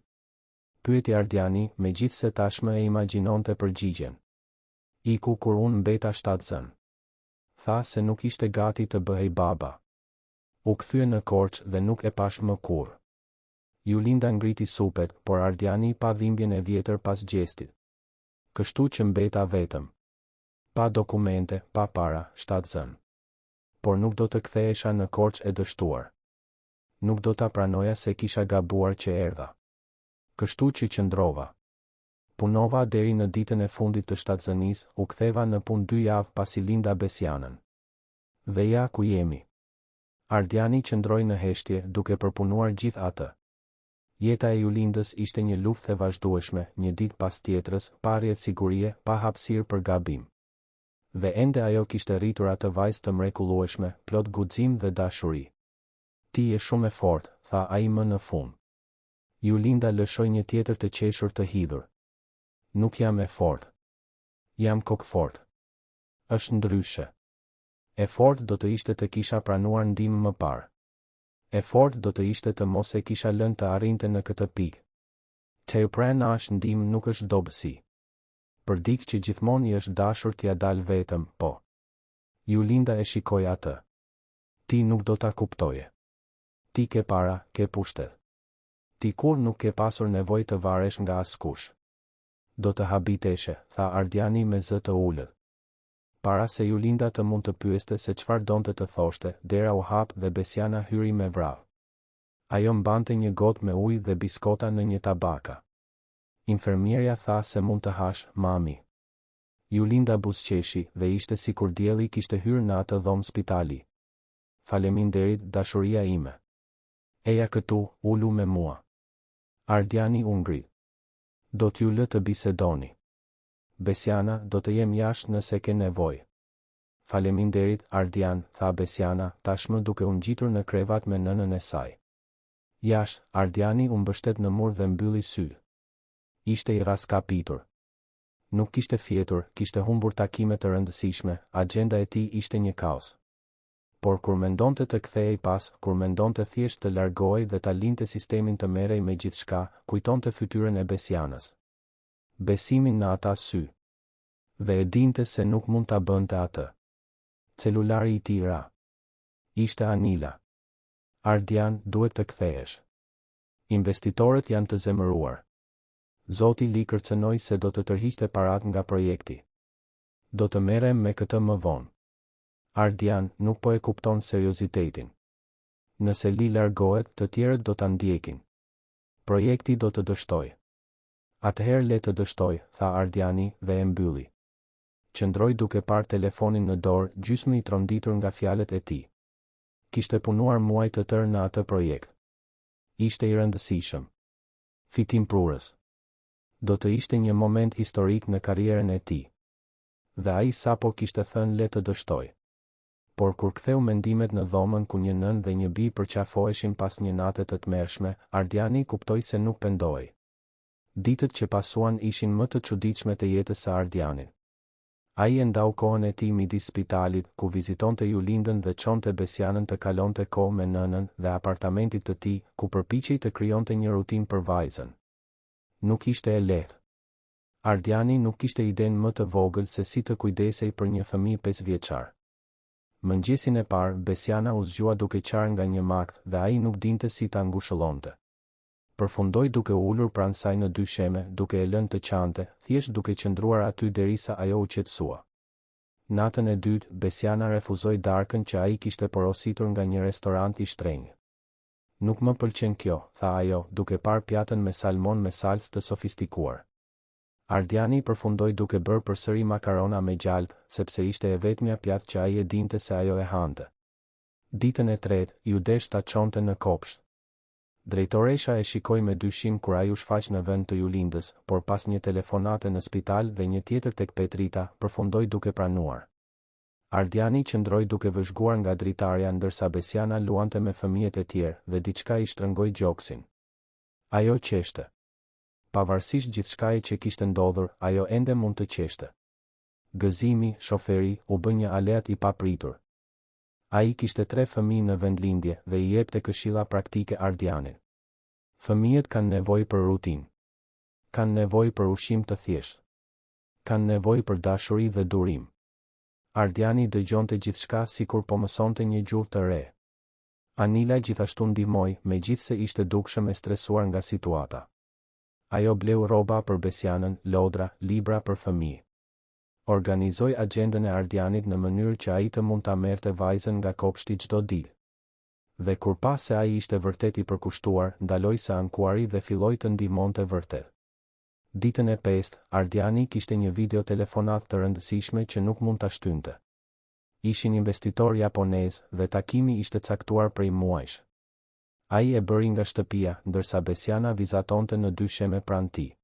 Pyeti Ardiani, megjithse tashmë e imagjinonte përgjigjen. Iku kur unë mbeta 7 zën. Tha se nuk ishte gati të bëhej baba. U kthye në Korçë dhe nuk e pash më kurrë. Julinda ngriti supet, por Ardiani pa dhimbjen e vjetër pas gjestit. Kështu që mbeta vetëm. Pa dokumente, pa para, 7 zën. Por nuk do të kthehesha në Korçë e dështuar. Nuk do ta pranoja se kisha gabuar që erdha. Kështu që qëndrova. Punova deri në ditën e fundit të 7 zënisë, u ktheva në punë 2 javë pasi linda Besianën. Dhe ja ku jemi. Ardiani qëndroi në heshtje, duke përpunuar gjithë atë. Jeta e Julindës ishte një luftë e vazhdueshme, një ditë pas tjetrës, pa rrjet sigurie, pa hapësirë për gabim. Dhe ende ajo kishte rritur atë vajzë të mrekullueshme, plot guxim dhe dashuri. Ti je shumë e fortë, tha ai më në fund. Julinda lëshoi një tjetër të qeshur të hidhur. Nuk jam e fortë. Jam kokfort. Është ndryshe. E fortë do të ishte të kisha pranuar ndihmë më parë. E fortë do të ishte të mos e kisha lënë të arrinte në këtë pikë. Të pranosh ndihmë nuk është dobësi. Për dikë që gjithmonë i është dashur t'ia dalë vetëm, po. Julinda e shikoi atë. Ti nuk do ta kuptoje. Ti ke para, ke pushtet. Ti kur nuk ke pasur nevojë të varesh nga askush. Do të habiteshe, tha Ardiani me zë të ulët. Para se Julinda të mund të pyeste se çfarë donte të thoshte, dera u hap dhe Besiana hyri me vrap. Ajo mbante një gotë me ujë dhe biskota në një tabaka. Infermierja tha se mund të hash, mami. Julinda buzëqeshi dhe ishte sikur dielli kishte hyrë në atë dhomë spitali. Faleminderit, dashuria ime. Eja këtu, ulu me mua. Ardiani u ngrit. Do t'ju lë të bisedoni. Besiana, do të jem jashtë nëse ke nevojë. Faleminderit, Ardian, tha Besiana, tashmë duke u ngjitur në krevat me nënën e saj. Jashtë, Ardiani u mbështet në mur dhe mbylli sytë. Ishte i raskapitur. Nuk kishte fjetur, kishte humbur takime të rëndësishme, agjenda e tij ishte një kaos. Por kur mendonte të kthehej pas, kur mendonte thjesht të largohej dhe ta linte sistemin të merrej me gjithçka, kujtonte fytyrën e Besianës. Besimin në ata sy. Dhe e dinte se nuk mund ta bënte atë. Celulari i tij ra. Ishte Anila. Ardian, duhet të kthehesh. Investitorët janë të zemëruar. Zoti Li kërcënoi se do të tërhiqte parat nga projekti. Do të merrem me këtë më vonë. Ardian nuk po e kupton seriozitetin. Nëse Li largohet, të tjerët do ta ndjekin. Projekti do të dështoj. Atëherë le të dështoj, tha Ardiani dhe e mbylli. Qëndroi duke parë telefonin në dorë, gjysmë i tronditur nga fjalët e tij. Kishte punuar muaj të tërë në atë projekt. Ishte i rëndësishëm. Fitim prurës. Do të ishte një moment historik në karrierën e tij. Dhe ai sapo kishte thënë le të dështoj. Por kur ktheu mendimet në dhomën ku një nën dhe një bi përqafoheshin pas një nate të tmerrshme, Ardiani kuptoi se nuk pendohej. Ditët që pasuan ishin më të çuditshme të jetës së Ardianit. Ai e ndau kohën e tij midis spitalit, ku vizitonte Julindën dhe çonte Besianën të kalonte kohë me nënën, dhe apartamentit të tij, ku përpiqej të krijonte një rutinë për vajzën. Nuk ishte e lehtë. Ardiani nuk kishte idenë më të vogël se si të kujdesej për një fëmijë 5 vjeçar. Mëngjesin e parë, Besiana u zgjua duke qarë nga një makth dhe ai nuk dinte si ta ngushëllonte. Përfundoi duke ulur pranë saj në dysheme, duke e lënë të qante, thjesht duke qëndruar aty derisa ajo u qetësua. Natën e dytë, Besiana refuzoi darkën që ai kishte porositur nga një restorant i shtrenjtë. Nuk më pëlqen kjo, tha ajo, duke parë pjatën me salmon me salcë të sofistikuar. Ardiani përfundoi duke bërë përsëri makarona me gjalpë, sepse ishte e vetmja pjatë që ai e dinte se ajo e hante. Ditën e tretë, ju desh ta çonte në kopsht. Drejtoresha e shikoi me dyshim kur ai u shfaq në vend të Julindës, por pas një telefonate në spital dhe një tjetër tek Petrita, përfundoi duke pranuar. Ardiani qëndroi duke vëzhguar nga dritarja ndërsa Besiana luante me fëmijët e tjerë dhe diçka i shtrëngoi gjoksin. Ajo qeshte. Pavarësisht gjithçkaje që kishte ndodhur, ajo ende mund të qeshte. Gëzimi, shoferi, u bë një aleat i papritur. Ai kishte 3 fëmijë në vendlindje dhe i jepte këshilla praktike Ardianit. Fëmijët kanë nevojë për rutinë. Kanë nevojë për ushqim të thjeshtë. Kanë nevojë për dashuri dhe durim. Ardiani dëgjonte gjithçka sikur po mësonte një gjuhë të re. Anila gjithashtu ndihmoi, megjithse ishte dukshëm e stresuar nga situata. Ajo bleu rroba për Besianën, lodra, libra për fëmijë. Organizoi agjendën e Ardianit në mënyrë që ai të mund ta merrte vajzën nga kopshti çdo ditë. Dhe kur pa se ai ishte vërtet i përkushtuar, ndaloi së ankuari dhe filloi të ndihmonte vërtet. Ditën e 5, Ardiani kishte një video telefonat të rëndësishme që nuk mund ta shtynte. Ishin investitor japonez dhe takimi ishte caktuar prej muajsh. Ai e bëri nga shtëpia, ndërsa Besiana vizatonte në dysheme pranë tij.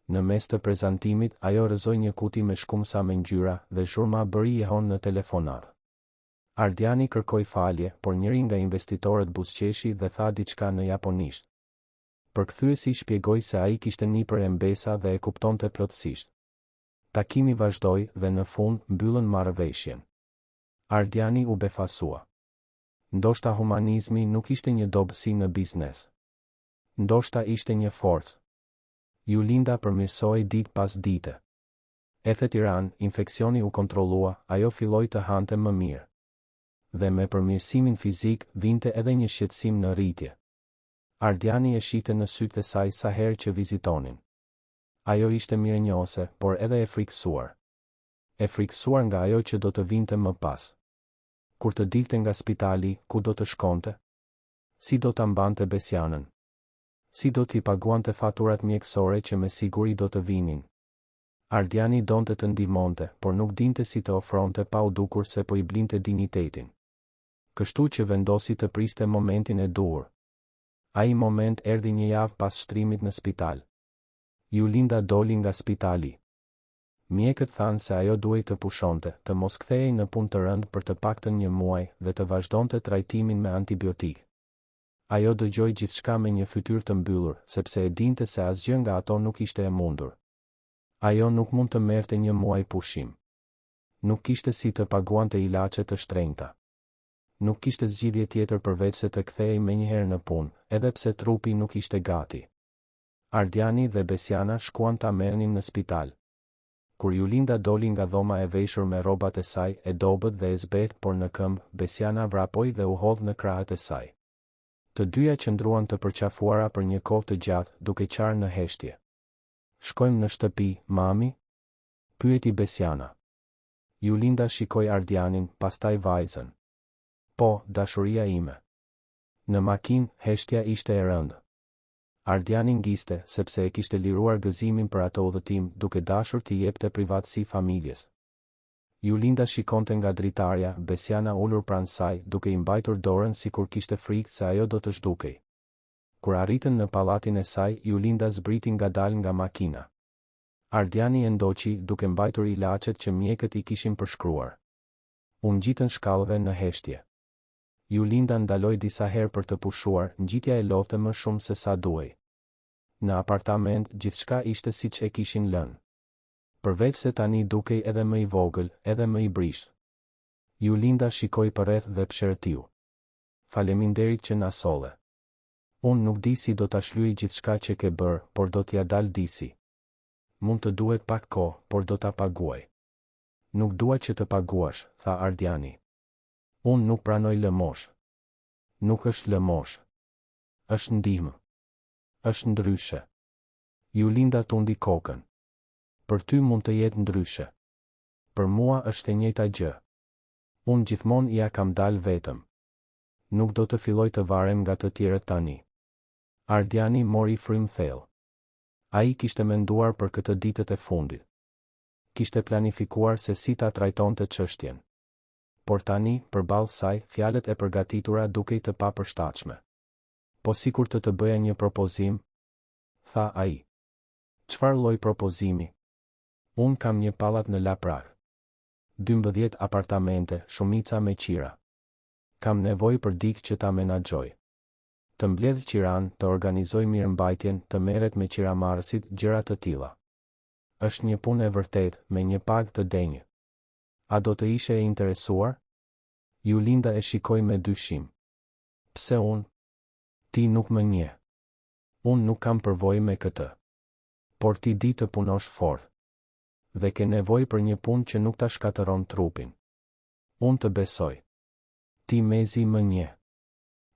Në mes të prezantimit, ajo rrëzoi një kuti me shkumsa me ngjyra dhe zhurma bëri jehon në telefonat. Ardiani kërkoi falje, por njëri nga investitorët buzëqeshi dhe tha diçka në japonisht. Përkthyesi shpjegoi se ai kishte nipër e mbesa dhe e kuptonte plotësisht. Takimi vazhdoi dhe në fund mbyllën marrëveshjen. Ardiani u befasua. Ndoshta humanizmi nuk ishte një dobësi në biznes. Ndoshta ishte një forcë. Julinda përmirësoi ditë pas dite. Ethe Tiranë, infeksioni u kontrollua, ajo filloi të hante më mirë. Dhe me përmirësimin fizik, vinte edhe një shqetësim në rritje. Ardiani e shite në sytë e saj sa herë që vizitonin. Ajo ishte mirënjohëse, por edhe e frikësuar. E frikësuar nga ajo që do të vinte më pas. Kur të dilte nga spitali, ku do të shkonte? Si do ta mbante Besianën? Si do t'i paguante faturat mjekësore që me siguri do të vinin? Ardiani donte të ndihmonte, por nuk dinte si të ofronte pa u dukur se po i blinte dinjitetin. Kështu që vendosi të priste momentin e duhur. Ai moment erdhi një javë pas shtrimit në spital. Julinda doli nga spitali. Mjekët thanë se ajo duhej të pushonte, të mos kthehej në punë të rëndë për të paktën një muaj dhe të vazhdonte trajtimin me antibiotik. Ajo dëgjoi gjithçka me një fytyrë të mbyllur, sepse e dinte se asgjë nga ato nuk ishte e mundur. Ajo nuk mund të merrte një muaj pushim. Nuk kishte si të paguante ilaçe të shtrenjta. Nuk kishte zgjidhje tjetër përveç se të kthehej menjëherë në punë, edhe pse trupi nuk ishte gati. Ardiani dhe Besiana shkuan ta merrnin në spital. Kur Julinda doli nga dhoma e veshur me rrobat e saj, e dobët dhe e zbet, por në këmbë, Besiana vrapoi dhe u hodh në krahët e saj. Të dyja qëndruan të përqafuara për një kohë të gjatë, duke qarë në heshtje. Shkojmë në shtëpi, mami? Pyeti Besiana. Julinda shikoi Ardianin, pastaj vajzën. Po, dashuria ime. Në makinë, heshtja ishte e rëndë. Ardiani ngiste, sepse e kishte liruar gëzimin për atë udhëtim, duke dashur t'i jepte privatësi familjes. Julinda shikonte nga dritarja, Besiana ulur pranë saj, duke i mbajtur dorën sikur kishte frikë se ajo do të zhdukej. Kur arritën në pallatin e saj, Julinda zbriti ngadalë nga makina. Ardiani e ndoqi, duke mbajtur ilaçet që mjekët i kishin përshkruar. U ngjitën shkallëve në heshtje. Julinda ndaloi disa herë për të pushuar, ngjitja e lodhte më shumë se sa duhej. Në apartament, gjithçka ishte siç e kishin lënë. Përveç se tani dukej edhe më i vogël, edhe më i brish. Julinda shikoi përreth dhe pshërtiu. Faleminderit që na solle. Unë nuk di si do ta shlyej gjithçka që ke bërë, por do t'ja dal disi. Mund të duhet pak kohë, por do ta paguaj. Nuk dua që të paguash, tha Ardiani. Unë nuk pranoj lëmosh. Nuk është lëmosh. Është ndihmë. Është ndryshe. Julinda tundi kokën. Për ty mund të jetë ndryshe. Për mua është e njëjta gjë. Unë gjithmonë ja kam dalë vetëm. Nuk do të filloj të varem nga të tjerët tani. Ardiani mori frym thellë. Ai kishte menduar për këtë ditët e fundit. Kishte planifikuar se si ta trajtonte çështjen. Por tani, përballë saj, fjalët e përgatitura dukej të papërshtatshme. Po sikur të bëja një propozim, tha ai. Çfarë lloj propozimi? Unë kam një pallat në Laprak. 12 apartamente, shumica me qira. Kam nevojë për dikë që ta menaxhoj. Të mbledh qiran, të organizoj mirëmbajtjen, të merret me qiramarrësit, gjëra të tilla. Është një punë e vërtetë, me një pagë të denjë. A do të ishe e interesuar? Julinda e shikoi me dyshim. Pse unë? Ti nuk më njeh. Unë nuk kam përvojë me këtë. Por ti di të punosh fort. Dhe ke nevojë për një punë që nuk ta shkatëron trupin. Unë të besoj. Ti mezi më njeh.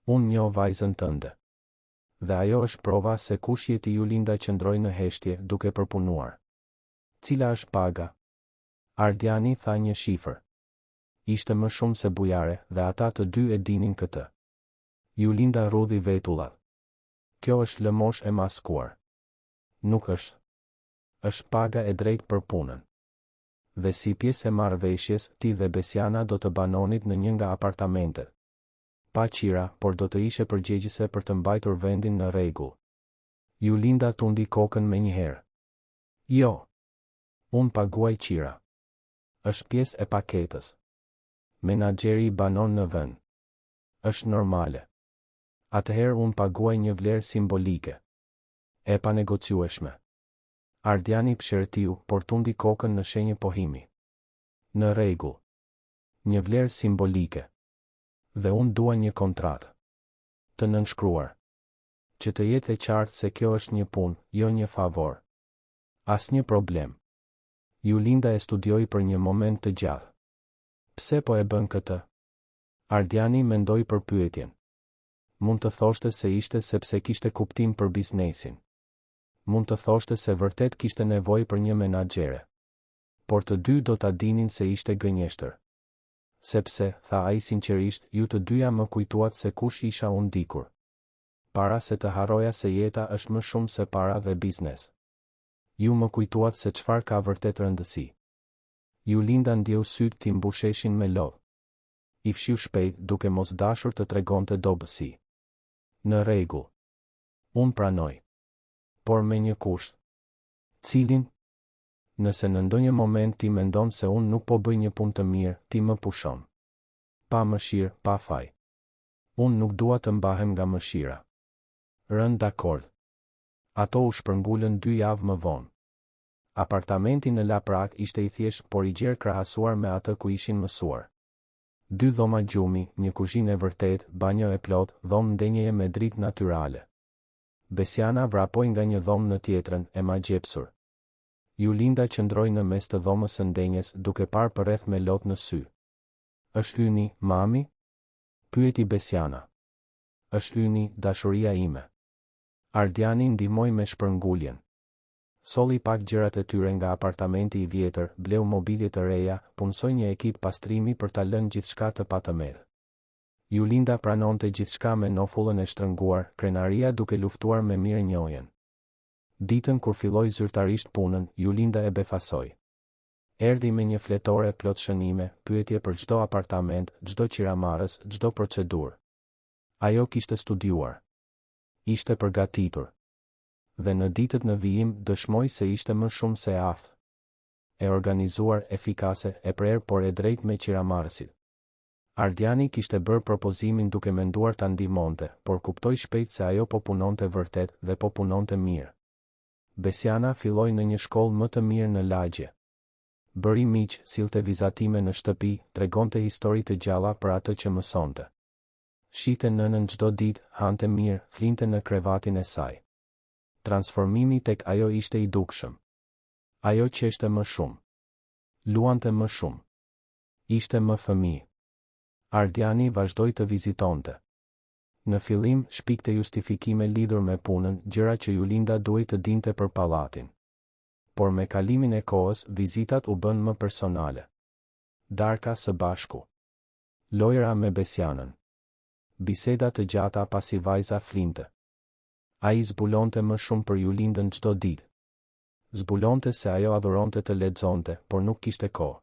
Unë njoh vajzën tënde. Dhe ajo është prova se kush je ti. Julinda qëndroi në heshtje, duke përpunuar. Cila është paga? Ardiani tha një shifër. Ishte më shumë se bujare, dhe ata të dy e dinin këtë. Julinda rudhi vetullat. Kjo është lëmosh e maskuar. Nuk është. Është paga e drejtë për punën. Dhe si pjesë e marrëveshjes, ti dhe Besiana do të banonit në një nga apartamentet. Pa qira, por do të ishe përgjegjëse për të mbajtur vendin në rregull. Julinda tundi kokën menjëherë. Jo. Unë paguaj qira. Është pjesë e paketës. Menaxheri banon në vend. Është normale. Atëherë unë paguaj një vlerë simbolike. E panegociueshme. Ardiani pshërtiu, por tundi kokën në shenjë pohimi. Në rregull. Një vlerë simbolike. Dhe unë dua një kontratë. Të nënshkruar. Që të jetë e qartë se kjo është një punë, jo një favor. Asnjë problem. Julinda e studioi për një moment të gjatë. Pse po e bën këtë? Ardiani mendoi për pyetjen. Mund të thoshte se ishte sepse kishte kuptim për biznesin. Mund të thoshte se vërtet kishte nevojë për një menaxhere. Por të dy do ta dinin se ishte gënjeshtër. Sepse, tha ai sinqerisht, ju të dyja më kujtuat se kush isha unë dikur. Para se të harroja se jeta është më shumë se para dhe biznes. Ju më kujtuat se çfarë ka vërtet rëndësi. Julinda ndjeu sytë t'i mbusheshin me lodh. I fshiu shpejt, duke mos dashur të tregonte dobësi. Në rregull. Unë pranoj. Por me një kusht. Cilin? Nëse në ndonjë moment ti mendon se unë nuk po bëj një punë të mirë, ti më pushon. Pa mëshirë, pa faj. Unë nuk dua të mbahem nga mëshira. Rën dakord. Ato u shpërngulën 2 javë më vonë. Apartamenti në Laprak ishte i thjeshtë, por i gjerë krahasuar me atë ku ishin mësuar. 2 dhoma gjumi, një kuzhinë e vërtet, banjo e plot, dhomë ndenjeje me dritë natyrale. Besiana vrapoi nga një dhomë në tjetrën, e magjepsur. Julinda qëndroi në mes të dhomës së ndenjes, duke parë përreth me lot në sy. Është hyni, mami? Pyeti Besiana. Është hyni, dashuria ime. Ardiani ndihmoi me shpërnguljen. Solli pak gjërat e tyre nga apartamenti i vjetër, bleu mobilje të reja, punsoi një ekip pastrimi për ta lënë gjithçka të patëmedh. Julinda pranonte gjithçka me nofullën e shtrënguar, krenaria duke luftuar me mirënjohjen. Ditën kur filloi zyrtarisht punën, Julinda e befasoi. Erdhi me një fletore plot shënime, pyetje për çdo apartament, çdo qiramarrës, çdo procedurë. Ajo kishte studiuar. Ishte përgatitur. Dhe në ditët në vijim dëshmoi se ishte më shumë se aftë. E organizuar, efikase, e prerë por e drejtë me qiramarrësit. Ardiani kishte bërë propozimin duke menduar ta ndihmonte, por kuptoi shpejt se ajo po punonte vërtet dhe po punonte mirë. Besiana filloi në një shkollë më të mirë në lagje. Bëri miq, sillte vizatime në shtëpi, tregonte histori të gjalla për atë që mësonte. Shite nënën çdo ditë, hante mirë, flinte në krevatin e saj. Transformimi tek ajo ishte i dukshëm. Ajo qeshte më shumë. Luante më shumë. Ishte më fëmijë. Ardiani vazhdoi të vizitonte. Në fillim, shpikte justifikime lidhur me punën, gjëra që Julinda duhej të dinte për pallatin. Por me kalimin e kohës, vizitat u bën më personale. Darka së bashku. Lojra me Besianën. Biseda të gjata pasi vajza flinte. Ai zbulonte më shumë për Julindën çdo ditë. Zbulonte se ajo adhuronte të lexonte, por nuk kishte kohë.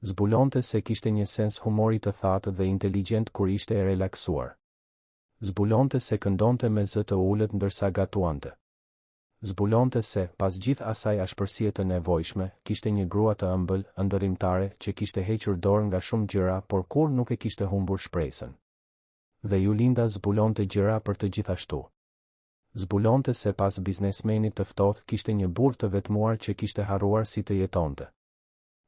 Zbulonte se kishte një sens humori të thatë dhe inteligjent kur ishte e relaksuar. Zbulonte se këndonte me zë të ulët ndërsa gatuante. Zbulonte se, pas gjithë asaj ashpërsie të nevojshme, kishte një grua të ëmbël, ëndërrimtare, që kishte hequr dorë nga shumë gjëra, por kur nuk e kishte humbur shpresën. Dhe Julinda zbulonte gjëra për të gjithashtu. Zbulonte se pas biznesmenit të ftohtë kishte një burr të vetmuar që kishte harruar si të jetonte.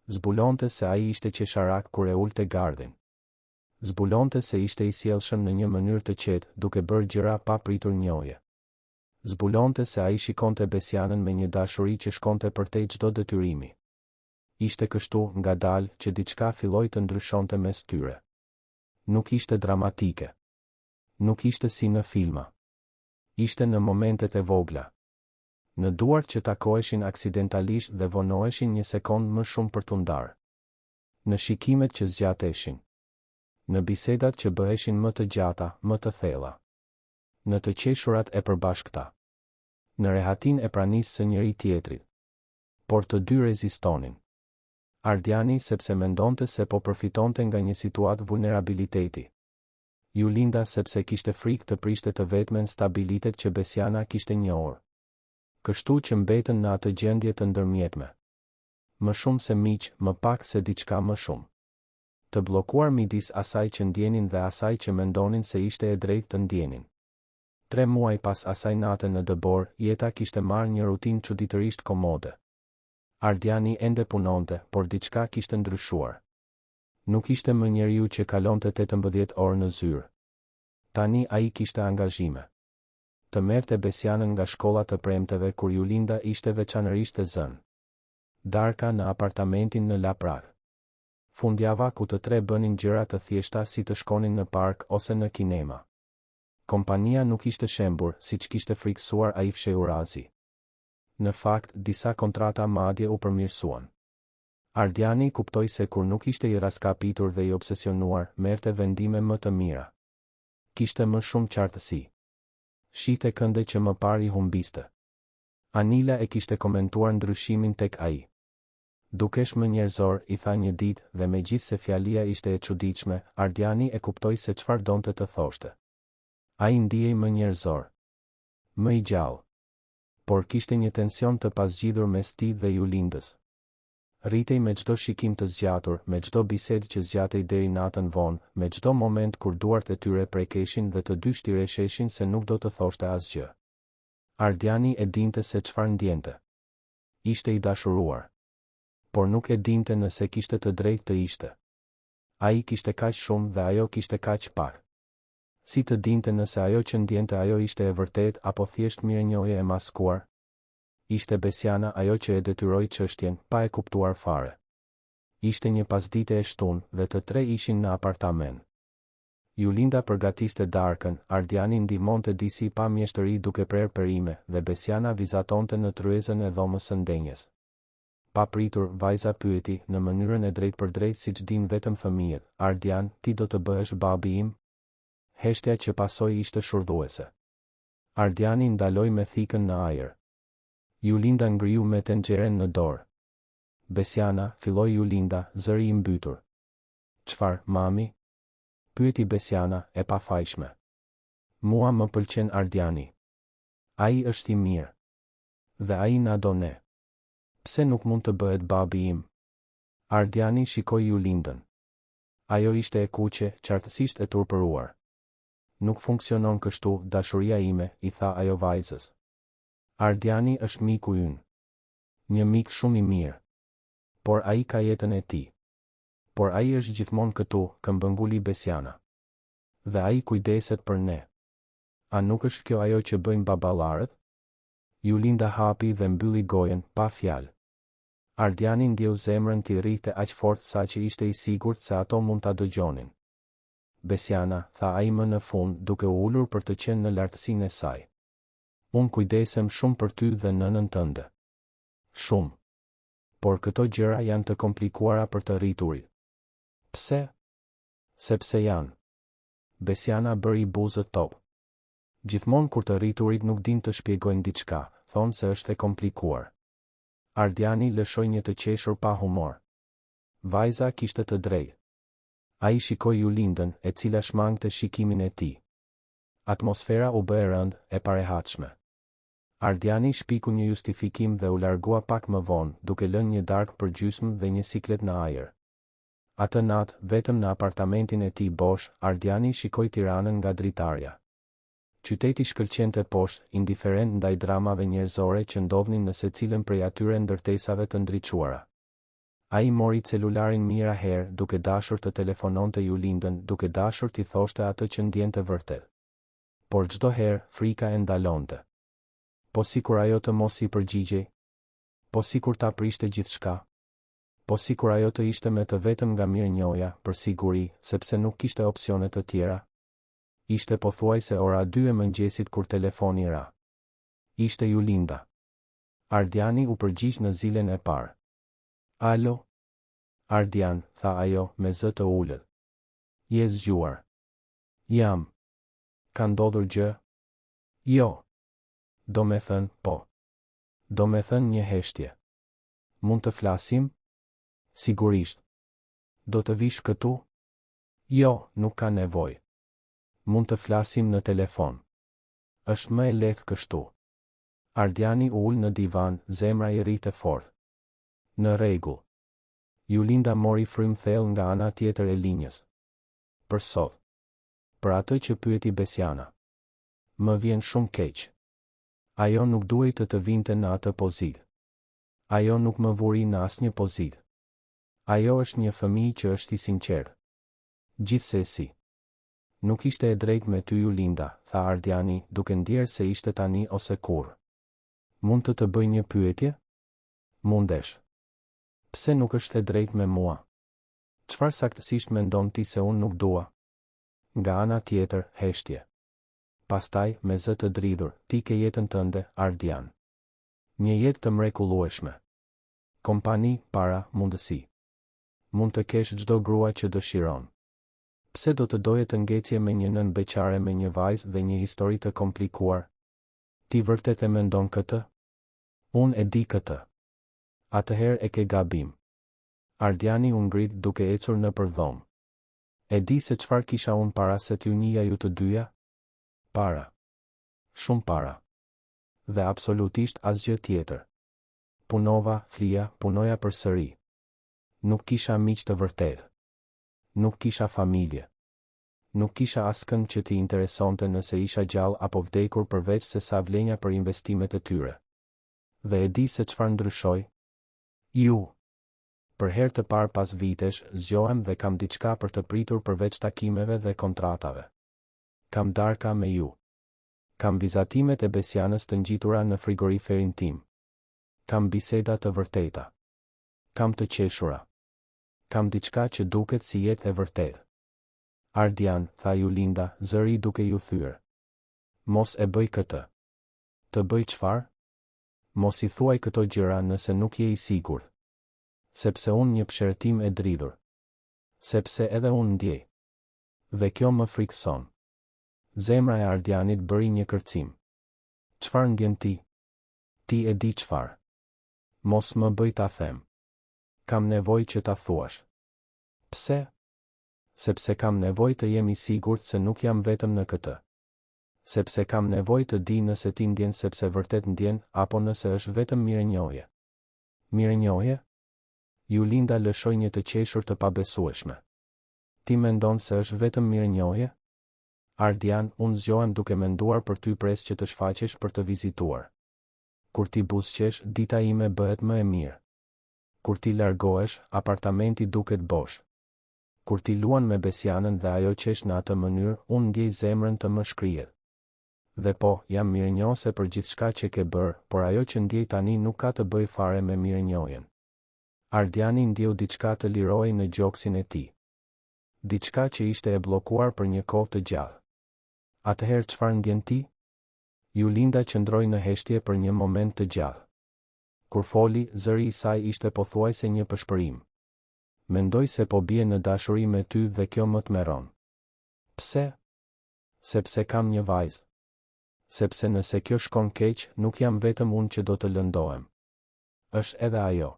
Zbulonte se ai ishte qesharak kur e ulte gardhin. Zbulonte se ishte i sjellshëm në një mënyrë të qetë, duke bërë gjëra pa pritur njohje. Zbulonte se ai shikonte Besianën me një dashuri që shkonte përtej çdo detyrimi. Ishte kështu, ngadalë, që diçka filloi të ndryshonte mes tyre. Nuk ishte dramatike. Nuk ishte si në filma. Ishte në momentet e vogla. Në duart që takoheshin aksidentalisht dhe vonoheshin një sekond më shumë për t'u ndarë. Në shikimet që zgjateshin. Në bisedat që bëheshin më të gjata, më të thella. Në të qeshurat e përbashkëta. Në rehatin e pranisë së njëri tjetrit. Por të dy rezistonin. Ardiani sepse mendonte se po përfitonte nga një situatë vulnerabiliteti. Julinda sepse kishte frikë të priste të vetmen stabilitet që Besiana kishte njohur. Kështu që mbetën në atë gjendje të ndërmjetme. Më shumë se miq, më pak se diçka më shumë. Të bllokuar midis asaj që ndjenin dhe asaj që mendonin se ishte e drejtë të ndjenin. 3 muaj pas asaj nate në dëbor, jeta kishte marrë një rutinë çuditërisht komode. Ardiani ende punonte, por diçka kishte ndryshuar. Nuk ishte më njeriu që kalonte 18 orë në zyrë. Tani ai kishte angazhime. Të merrte Besianën nga shkolla të premteve kur Julinda ishte veçanërisht e zënë. Darka në apartamentin në La Prag. Fundjava ku të tre bënin gjëra të thjeshta si të shkonin në park ose në kinema. Kompania nuk ishte shembur, siç kishte friksuar ai fshehurazi. Në fakt, disa kontrata madje u përmirësuan. Ardiani kuptoi se kur nuk ishte i raskapitur dhe i obsesionuar, merrte vendime më të mira. Kishte më shumë qartësi. Shite kënde që më parë i humbiste. Anila e kishte komentuar ndryshimin tek ai. Dukesh më njerëzor, i tha një ditë, dhe megjithse fjalia ishte e çuditshme, Ardiani e kuptoi se çfarë donte të thoshte. Ai ndihej më njerëzor. Më i gjallë. Por kishte një tension të pasgjidhur mes tij dhe Julindës. Rritej me çdo shikim të zgjatur, me çdo bisedë që zgjatej deri natën vonë, me çdo moment kur duart e tyre prekeshin dhe të dy shtiresheshin se nuk do të thoshte asgjë. Ardiani e dinte se çfarë ndjente. Ishte i dashuruar. Por nuk e dinte nëse kishte të drejtë të ishte. Ai kishte kaq shumë dhe ajo kishte kaq pak. Si të dinte nëse ajo që ndjente ajo ishte e vërtet apo thjesht mirënjohje e maskuar? Ishte Besiana ajo që e detyroi çështjen, pa e kuptuar fare. Ishte një pasdite e shtunë dhe të tre ishin në apartament. Julinda përgatiste darkën, Ardiani ndihmonte disi pa mjeshtëri duke prerë perime dhe Besiana vizatonte në tryezën e dhomës së ndenjes. Pa pritur, vajza pyeti në mënyrën e drejtë për drejtë siç din vetëm fëmijët, Ardian, ti do të bëhesh babi im? Heshtja që pasoi ishte shurdhuese. Ardiani ndaloi me thikën në ajër. Julinda ngriu me tenxhere në dorë. Besiana, filloi Julinda, zëri i mbytur. Çfarë, mami? Pyeti Besiana, e pafajshme. Mua më pëlqen Ardiani. Ai është i mirë. Dhe ai na do ne. Pse nuk mund të bëhet babi im? Ardiani shikoi Julindën. Ajo ishte e kuqe, qartësisht e turpëruar. Nuk funksionon kështu, dashuria ime, i tha ajo vajzës. Ardiani është miku ynë. Një mik shumë i mirë. Por ai ka jetën e tij. Por ai është gjithmonë këtu, këmbënguli Besiana. Dhe ai kujdeset për ne. A nuk është kjo ajo që bëjnë baballarët? Julinda hapi dhe mbylli gojen, pa fjalë. Ardiani ndjeu zemrën t'i rrihte aq fort sa që ishte i sigurt se ato mund ta dëgjonin. Besiana, tha ai më në fund, duke u ulur për të qenë në lartësinë e saj. Unë kujdesem shumë për ty dhe nënën tënde. Shumë. Por këto gjëra janë të komplikuara për të rriturit. Pse? Sepse janë. Besiana bëri buzët top. Gjithmonë kur të rriturit nuk din të shpjegojnë diçka, thonë se është e komplikuar. Ardiani lëshoi një të qeshur pa humor. Vajza kishte të drejtë. Ai shikoi Julindën, e cila shmangte shikimin e tij. Atmosfera u bë e rëndë, e parehatshme. Ardiani shpiku një justifikim dhe u largua pak më vonë, duke lënë një darkë për gjysmë dhe një siklet në ajër. Atë natë, vetëm në apartamentin e tij bosh, Ardiani shikoi Tiranën nga dritarja. Qyteti shkëlqente poshtë, indiferent ndaj dramave njerëzore që ndodhnin në secilën prej atyre ndërtesave të ndriçuara. Ai mori celularin mira herë, duke dashur të telefononte Julindën, duke dashur t'i thoshte atë që ndjente vërtet. Por çdo herë, frika e ndalonte. Po sikur ajo të mos i përgjigjej. Po sikur ta prishte gjithçka. Po sikur ajo të ishte me të vetëm nga mirënjohja, për siguri, sepse nuk kishte opsione të tjera. Ishte pothuajse ora 2 e mëngjesit kur telefoni ra. Ishte Julinda. Ardiani u përgjigj në zilen e parë. Alo? Ardian, tha ajo, me zë të ulët. Je zgjuar. Jam. Ka ndodhur gjë? Jo. Do me thënë, po. Do me thënë një heshtje. Mund të flasim? Sigurisht. Do të vish këtu? Jo, nuk ka nevojë. Mund të flasim në telefon. Është më e lehtë kështu. Ardiani u ul në divan, zemra i rrite fort. Në rregull. Julinda mori frym thellë nga ana tjetër e linjës. Për sot. Për atë që pyeti Besiana. Më vjen shumë keq. Ajo nuk duhej të vinte në atë pozitë. Ajo nuk më vuri në asnjë pozitë. Ajo është një fëmijë që është i sinqertë. Gjithsesi. Nuk ishte e drejtë me ty Julinda, tha Ardiani, duke ndjerë se ishte tani ose kurrë. Mund të bëj një pyetje? Mundesh. Pse nuk është e drejtë me mua? Çfarë saktësisht mendon ti se unë nuk dua? Nga ana tjetër, heshtje. Pastaj, me zë të dridhur, ti ke jetën tënde, Ardian. Një jetë të mrekullueshme. Kompani, para, mundësi. Mund të kesh çdo grua që dëshiron. Pse do të doje të ngecje me një nën beqare me një vajzë dhe një histori të komplikuar? Ti vërtet e mendon këtë? Unë e di këtë. Atëherë e ke gabim. Ardiani u ngrit duke ecur nëpër dhomë. E di se çfarë kisha unë para se t'ju njihja ju të dyja? Para. Shumë para. Dhe absolutisht asgjë tjetër. Punova, flija, punoja përsëri. Nuk kisha miq të vërtetë. Nuk kisha familje. Nuk kisha askën që t'i interesonte nëse isha gjallë apo vdekur përveç se sa vlenja për investimet e tyre. Dhe e di se çfarë ndryshoi? Ju. Për herë të parë pas vitesh, zgjohem dhe kam diçka për të pritur përveç takimeve dhe kontratave. Kam darka me ju. Kam vizatimet e Besianës të ngjitura në frigoriferin tim. Kam biseda të vërteta. Kam të qeshura. Kam diçka që duket si jetë e vërtetë. Ardian, tha Julinda, zëri duke ju thyer. Mos e bëj këtë. Të bëj çfarë? Mos i thuaj këto gjëra nëse nuk je i sigurt. Sepse unë një pëshertim e dridhur. Sepse edhe unë ndjej. Dhe kjo më frikson. Zemra e Ardianit bëri një kërcim. Çfarë ndjen ti? Ti e di çfarë. Mos më bëj ta them. Kam nevojë që ta thuash. Pse? Sepse kam nevojë të jem i sigurt se nuk jam vetëm në këtë. Sepse kam nevojë të di nëse ti ndjen sepse vërtet ndjen, apo nëse është vetëm mirënjohje. Mirënjohje? Julinda lëshoi një të qeshur të pabesueshme. Ti mendon se është vetëm mirënjohje? Ardian, unë zgjohem duke menduar për ty pres që të shfaqesh për të vizituar. Kur ti buzëqesh, dita ime bëhet më e mirë. Kur ti largohesh, apartamenti duket bosh. Kur ti luan me Besianën dhe ajo qesh në atë mënyrë, unë ndjej zemrën të më shkrihet. Dhe po, jam mirënjohëse për gjithçka që ke bërë, por ajo që ndjej tani nuk ka të bëj fare me mirënjohjen. Ardiani ndjeu diçka të liroi në gjoksin e tij. Diçka që ishte e bllokuar për një kohë të gjatë. Atëherë çfarë ndjen ti? Julinda qëndroi në heshtje për një moment të gjatë. Kur foli, zëri i saj ishte pothuajse një pëshpërim. Mendoj se po bie në dashuri me ty dhe kjo më tmerron. Pse? Sepse kam një vajzë. Sepse nëse kjo shkon keq, nuk jam vetëm unë që do të lëndohem. Është edhe ajo.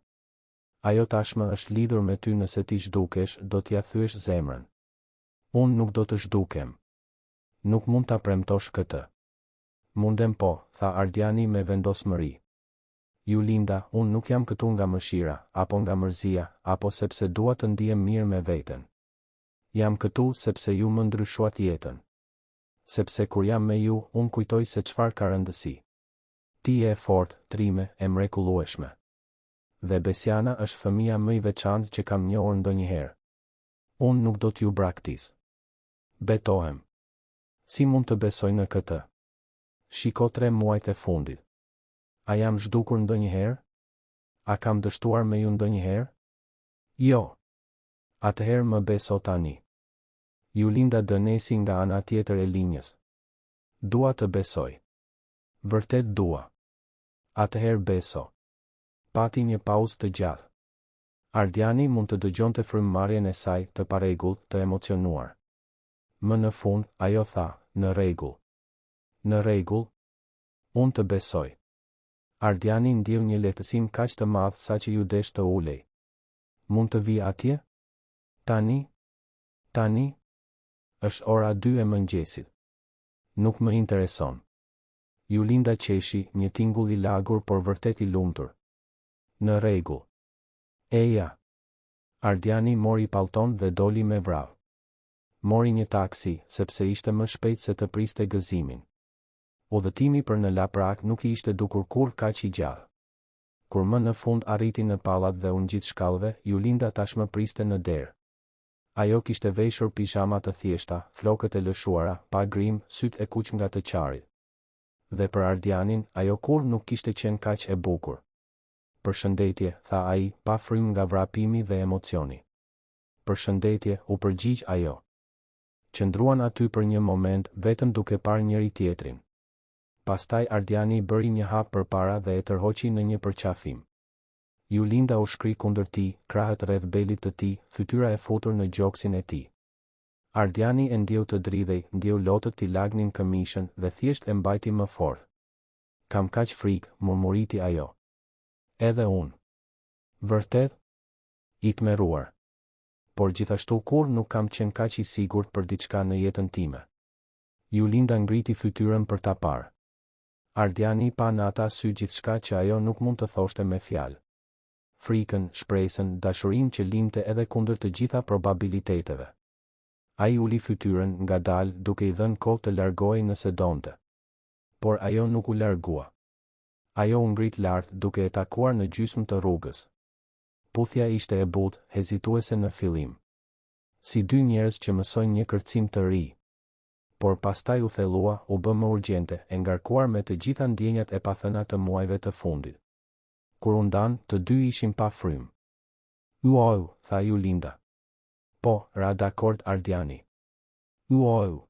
Ajo tashmë është lidhur me ty, nëse ti zhdukesh, do t'ja thyesh zemrën. Unë nuk do të zhdukem. Nuk mund ta premtosh këtë. Mundem po, tha Ardiani me vendosmëri. Julinda, unë nuk jam këtu nga mëshira, apo nga mërzia, apo sepse dua të ndihem mirë me veten. Jam këtu sepse ju më ndryshuat jetën. Sepse kur jam me ju, unë kujtoj se çfarë ka rëndësi. Ti je e fortë, trime, e mrekullueshme. Dhe Besiana është fëmia më i veçantë që kam njohur ndonjëherë. Unë nuk do t'ju braktis. Betohem. Si mund të besoj në këtë? Shiko 3 muajt e fundit. A jam zhdukur ndonjëherë? A kam dështuar me ju ndonjëherë? Jo. Atëherë më beso tani. Julinda dënesi nga ana tjetër e linjës. Dua të besoj. Vërtet dua. Atëherë beso. Pati një pauzë të gjatë. Ardiani mund të dëgjonte frymëmarrjen e saj të parregullt, të emocionuar. Më në fund, ajo tha, në rregull. Në rregull? Unë të besoj. Ardiani ndjeu një lehtësim kaq të madh saqë ju desh të ulej. Mund të vi atje? Tani? Tani? Është ora 2 e mëngjesit. Nuk më intereson. Julinda qeshi, një tingull i lagur por vërtet i lumtur. Në rregull. Eja. Ardiani mori pallton dhe doli me vrap. Mori një taksi, sepse ishte më shpejt se të priste gëzimin. Udhëtimi për në Laprak nuk i ishte dukur kur kaq i gjatë. Kur më në fund arriti në pallat dhe u ngjit shkallëve, Julinda tashmë priste në derë. Ajo kishte veshur pijama të thjeshta, flokët e lëshuara, pa grim, syt e kuq nga të qarit. Dhe për Ardianin, ajo kur nuk kishte qenë kaq e bukur. Përshëndetje, tha ai, pa frym nga vrapimi dhe emocioni. Përshëndetje, u përgjigj ajo. Qëndruan aty për një moment, vetëm duke parë njëri tjetrin. Pastaj Ardiani bëri një hap përpara dhe e tërhoqi në një përqafim. Julinda u shkri kundër tij, krahët rreth belit të tij, fytyra e futur në gjoksin e tij. Ardiani e ndjeu të dridhej, ndjeu lotët t'i lagnin këmishën dhe thjesht e mbajti më fort. Kam kaq frikë, murmuriti ajo. Edhe unë. Vërtet? I tmerruar. Por gjithashtu kur nuk kam qenë kaq i sigurt për diçka në jetën time. Julinda ngriti fytyrën për ta parë. Ardiani pa në ata sy gjithçka që ajo nuk mund të thoshte me fjalë. Frikën, shpresën, dashurinë që lindte edhe kundër të gjitha probabiliteteve. Ai uli fytyrën ngadalë duke i dhënë kohë të largohej nëse donte. Por ajo nuk u largua. Ajo u ngrit lart duke e takuar në gjysmë të rrugës. Puthja ishte e butë, hezituese në fillim. Si dy njerëz që mësojnë një kërcim të ri. Por pastaj u thellua, u bë më urgjente, e ngarkuar me të gjitha ndjenjat e pathëna të muajve të fundit. Kur u ndan, të dy ishin pa frym. Uau, tha Julinda. Po, ra dakord Ardiani. Uou.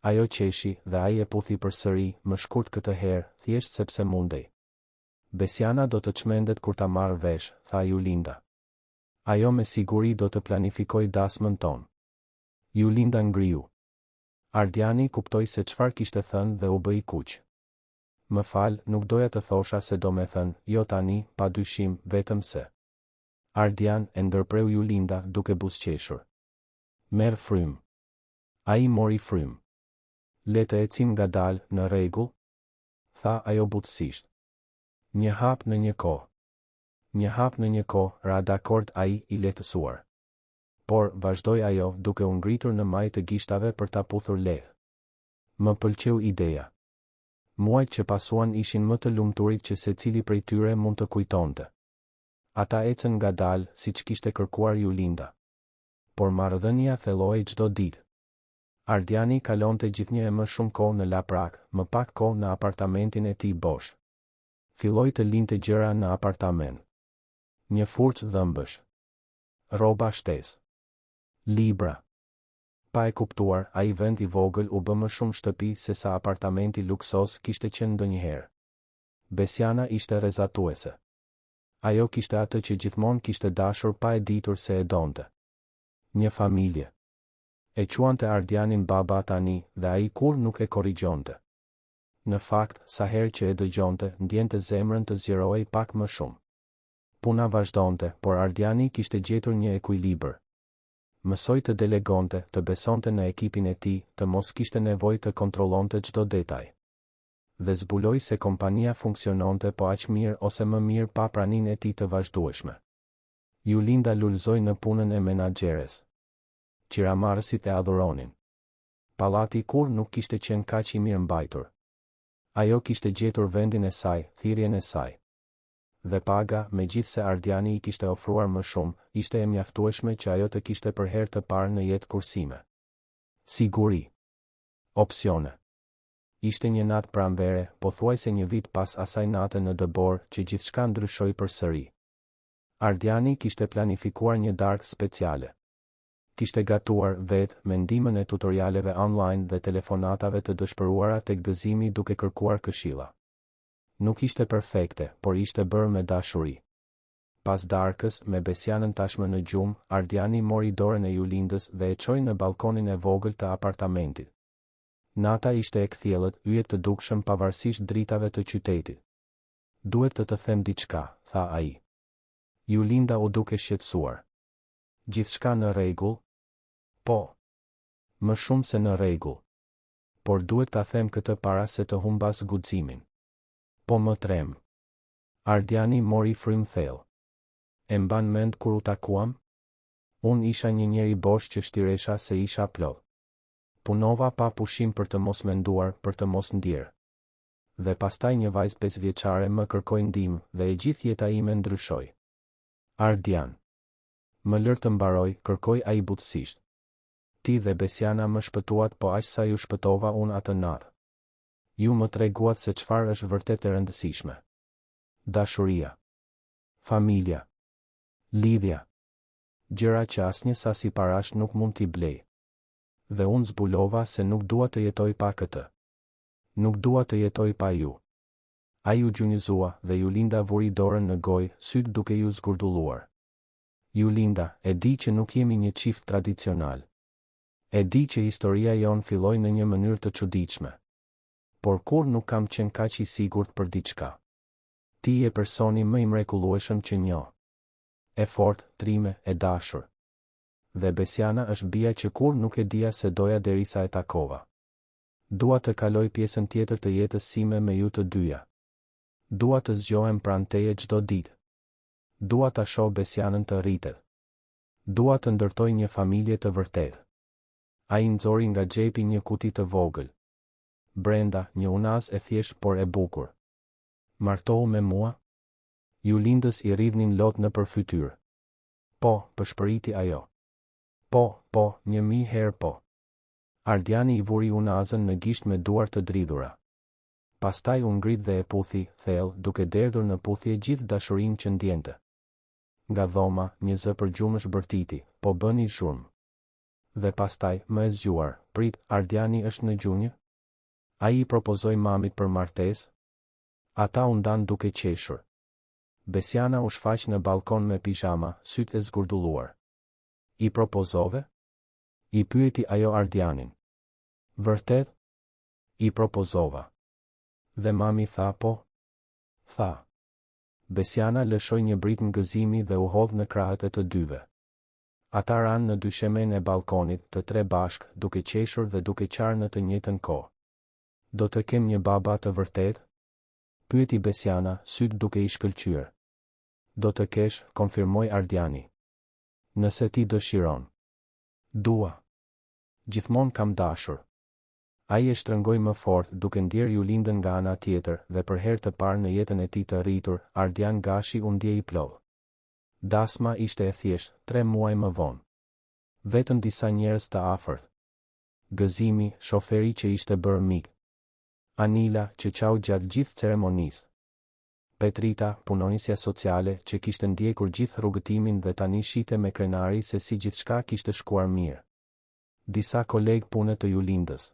Ajo qeshi dhe ai e puthi përsëri, më shkurt këtë herë, thjesht sepse mundej. Besiana do të çmendet kur ta marrë vesh, tha Julinda. Ajo me siguri do të planifikoj dasmën tonë. Julinda ngriu. Ardiani kuptoi se çfarë kishte thënë dhe u bë i kuq. Më fal, nuk doja të thosha se do me thënë, jo tani, pa dyshim, vetëm se. Ardian e ndërpreu Julinda duke buzëqeshur. Merr frym. Ai mori frym. Le të ecim ngadalë, në rregull? Tha ajo butësisht. Një hap në një kohë. Një hap në një kohë, ra dakord ai i lehtësuar. Por, vazhdoi ajo, duke u ngritur në majë të gishtave për ta puthur lehtë. Më pëlqeu ideja. Muajt që pasuan ishin më të lumturit që secili prej tyre mund të kujtonte. Ata ecën ngadalë, siç kishte kërkuar Julinda. Por marrëdhënia thelloi çdo ditë. Ardiani kalonte gjithnjë e më shumë kohë në laprak, më pak kohë në apartamentin e tij bosh. Filloi të linte gjëra në apartament. Një furçë dhëmbësh. Rroba shtesë. Libra. Pa e kuptuar, ai vend i vogël u bë më shumë shtëpi se sa apartamenti luksos kishte qenë ndonjëherë. Besiana ishte rrezatuese. Ajo kishte atë që gjithmonë kishte dashur pa e ditur se e donte. Një familje. E quante Ardianin baba tani dhe ai kur nuk e korrigjonte. Në fakt, sa herë që e dëgjonte, ndjente zemrën të zgjerohej pak më shumë. Puna vazhdonte, por Ardiani kishte gjetur një ekuilibër. Mësoi të delegonte, të besonte në ekipin e tij, të mos kishte nevojë të kontrollonte çdo detaj. Dhe zbuloi se kompania funksiononte po aq mirë ose më mirë pa praninë e tij të vazhdueshme. Julinda lulëzoi në punën e menaxheres. Qiramarrësit e adhuronin. Pallati kur nuk kishte qenë kaq i mirë mbajtur. Ajo kishte gjetur vendin e saj, thirrjen e saj. Dhe paga, megjithse Ardiani i kishte ofruar më shumë, ishte e mjaftueshme që ajo të kishte për herë të parë në jetë kursime. Siguri. Opsione. Ishte një natë pranvere, pothuajse një vit pas asaj nate në dëbor, që gjithçka ndryshoi përsëri. Ardiani kishte planifikuar një darkë speciale. Kishte gatuar vetë me ndihmën e tutorialeve online dhe telefonatave të dëshpëruara tek gëzimi duke kërkuar këshilla. Nuk ishte perfekte, por ishte bërë me dashuri. Pas darkës, me Besianën tashmë në gjumë, Ardiani mori dorën e Julindës dhe e çoi në balkonin e vogël të apartamentit. Nata ishte e kthjellët, yjet të dukshëm pavarësisht dritave të qytetit. Duhet të them diçka, tha ai. Julinda u duke shqetësuar. Gjithçka në rregull? Po. Më shumë se në rregull. Por duhet ta them këtë para se të humbas guximin. Po më trem. Ardiani mori frym thellë. E mban mend kur u takuam? Unë isha një njeri bosh që shtiresha se isha plot. Punova pa pushim për të mos menduar, për të mos ndjerë. Dhe pastaj një vajzë 5 vjeçare më kërkoi ndihmë dhe e gjithë jeta ime ndryshoi. Ardian. Më lër të mbaroj, kërkoi ai butësisht. Ti dhe Besiana më shpëtuat po aq sa ju shpëtova unë atë natë. Ju më treguat se çfarë është vërtet e rëndësishme. Dashuria. Familja. Lidhja. Gjëra që asnjë sasi parash nuk mund t'i blej. Dhe unë zbulova se nuk dua të jetoj pa këtë. Nuk dua të jetoj pa ju. Ai u gjunjëzua dhe Julinda vuri dorën në gojë, syt duke ju zgurdulluar. Julinda, e di që nuk jemi një çift tradicional. E di që historia jon filloi në një mënyrë të çuditshme. Por kur nuk kam qenë kaq i sigurt për diçka. Ti je personi më i mrekullueshëm që njoh. E fortë, trime, e dashur. Dhe Besiana është bia që kur nuk e dija se doja derisa e takova. Dua të kaloj pjesën tjetër të jetës sime me ju të dyja. Dua të zgjohem pranë teje çdo ditë. Dua ta shoh Besianën të rritet. Dua të ndërtoj një familje të vërtetë. Ai nxori nga xhepi një kuti të vogël. Brenda, një unaz e thjesht por e bukur. Martohu me mua? Julindës i rridhnin lot në përfytyrë. Po, përshpëriti ajo. Po, 1000 herë po. Ardiani i vuri unazën në gisht me duar të dridhura. Pastaj u ngrit dhe e puthi, thellë, duke derdhur në puthje gjithë dashurinë që ndjente. Nga dhoma, një zë për gjumësh bërtiti, po bëni zhurmë. Dhe pastaj, më e zgjuar, prit, Ardiani është në gjunjë? Ai I propozoi mamit për martesë? Ata u ndan duke qeshur. Besiana u shfaq në balkon me pijama, sytë e zgurdulluar. I propozove? I pyeti ajo Ardianin. Vërtet? I propozova. Dhe mami tha po? Tha. Besiana lëshoi një brit në gëzimi dhe u hodh në krahët e të dyve. Ata ranë në dyshemen e balkonit, të tre bashk, duke qeshur dhe duke qarë në të njëjtën kohë. Do të kem një baba të vërtet? Pyeti Besiana, sytë duke I shkëlqyer. Do të kesh, konfirmoi Ardiani. Nëse ti dëshiron. Dua. Gjithmonë kam dashur. Ai e shtrëngoi më fort duke ndjer Julindën nga ana tjetër dhe për herë të parë në jetën e tij të rritur, Ardian Gashi u ndjei I plodh. Dasma ishte e thjesht, 3 muaj më vonë. Vetëm disa njerëz të afërt. Gëzimi, shoferi që ishte bërë mik. Anila, që qau gjatë gjithë ceremonisë. Petrita, punonjësja sociale, që kishte ndjekur gjithë rrugëtimin dhe tani shite me krenari se si gjithçka kishte shkuar mirë. Disa kolegë pune të Julindës.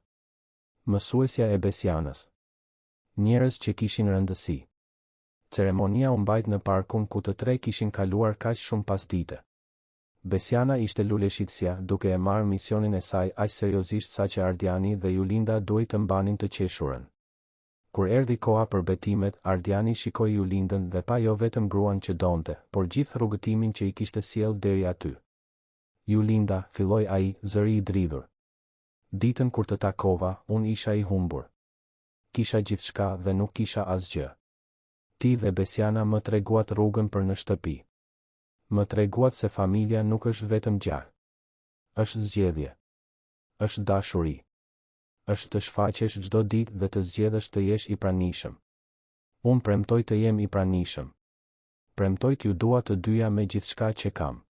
Mësuesja e Besianës. Njerëz që kishin rëndësi. Ceremonia u mbajt në parkun ku të tre kishin kaluar kaq shumë pasdite. Besiana ishte luleshitësja, duke e marrë misionin e saj aq seriozisht saqë Ardiani dhe Julinda duhej të mbanin të qeshurën. Kur erdhi koha për betimet, Ardiani shikoi Julindën dhe pa jo vetëm gruan që donte, por gjithë rrugëtimin që I kishte sjell deri aty. Julinda, filloi ai, zëri I dridhur. Ditën kur të takova, unë isha I humbur. Kisha gjithçka dhe nuk kisha asgjë. Ti dhe Besiana më treguat rrugën për në shtëpi. Më treguat se familja nuk është vetëm gjak. Është zgjedhje. Është dashuri. Është të shfaqesh çdo ditë dhe të zgjedhësh të jesh I pranishëm. Unë premtoj të jem I pranishëm. Premtoj t'ju dua të dyja me gjithçka që kam.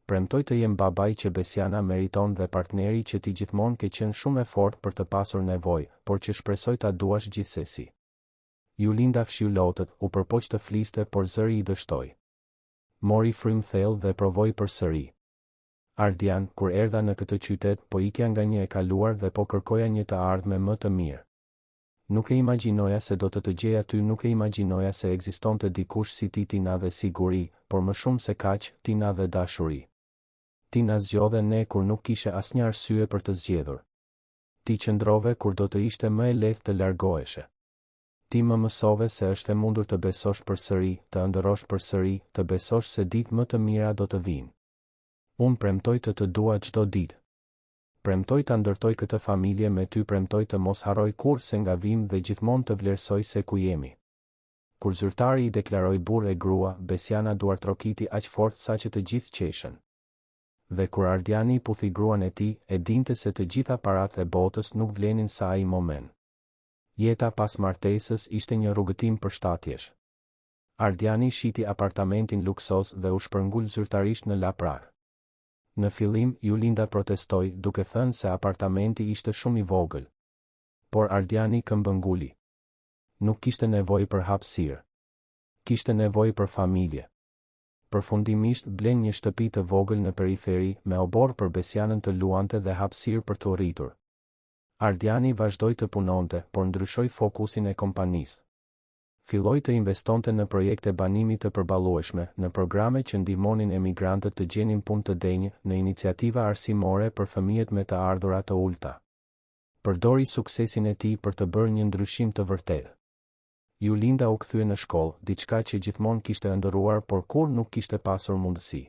Premtoj të jem babai që Besiana meriton dhe partneri që ti gjithmonë ke qenë shumë e fortë për të pasur nevojë, por që shpresoj ta duash gjithsesi. Julinda fshiu lotët, u përpoq të fliste, por zëri I dështoi. Mori frym thellë dhe provoi përsëri. Ardian, kur erdha në këtë qytet, po ikja nga një e kaluar dhe po kërkoja një të ardhme më të mirë. Nuk e imagjinoja se do të gjeja ty, nuk e imagjinoja se ekzistonte dikush si ti, Tina, dhe siguri, por më shumë se kaq, Tina, dhe dashuri. Ti na zgjodhe ne kur nuk kishe asnjë arsye për të zgjedhur. Ti qëndrove kur do të ishte më e lehtë të largoheshe. Ti më mësove se është e mundur të besosh përsëri, të ëndërrosh përsëri, të besosh se ditë më të mira do të vinë. Unë premtoj të dua çdo ditë. Premtoj ta ndërtoj këtë familje me ty, premtoj të mos harroj kurrë se nga vim dhe gjithmonë të vlerësoj se ku jemi. Kur zyrtari I deklaroi burr e grua, Besiana duartrokiti aq fort saqë të gjithë qeshën. Dhe kur Ardiani puthi gruan e tij, e dinte se të gjitha paratë e botës nuk vlenin sa ai moment. Jeta pas martesës ishte një rrugëtim përshtatjesh. Ardiani shiti apartamentin luksos dhe u shpërngul zyrtarisht në laprak. Në fillim, Julinda protestoi, duke thënë se apartamenti ishte shumë I vogël. Por Ardiani këmbënguli. Nuk kishte nevojë për hapësirë. Kishte nevojë për familje. Përfundimisht blen një shtëpi të vogël në periferi, me obor për Besianën të luante dhe hapësirë për të rritur. Ardiani vazhdoi të punonte, por ndryshoi fokusin e kompanisë. Filloi të investonte në projekte banimi të përballueshme, në programe që ndihmonin emigrantët të gjenin punë të denjë, në iniciativa arsimore për fëmijët me të ardhurat të ulta. Përdori suksesin e tij për të bërë një ndryshim të vërtetë. Julinda u kthye në shkollë, diçka që gjithmonë kishte ëndërruar, por kur nuk kishte pasur mundësi.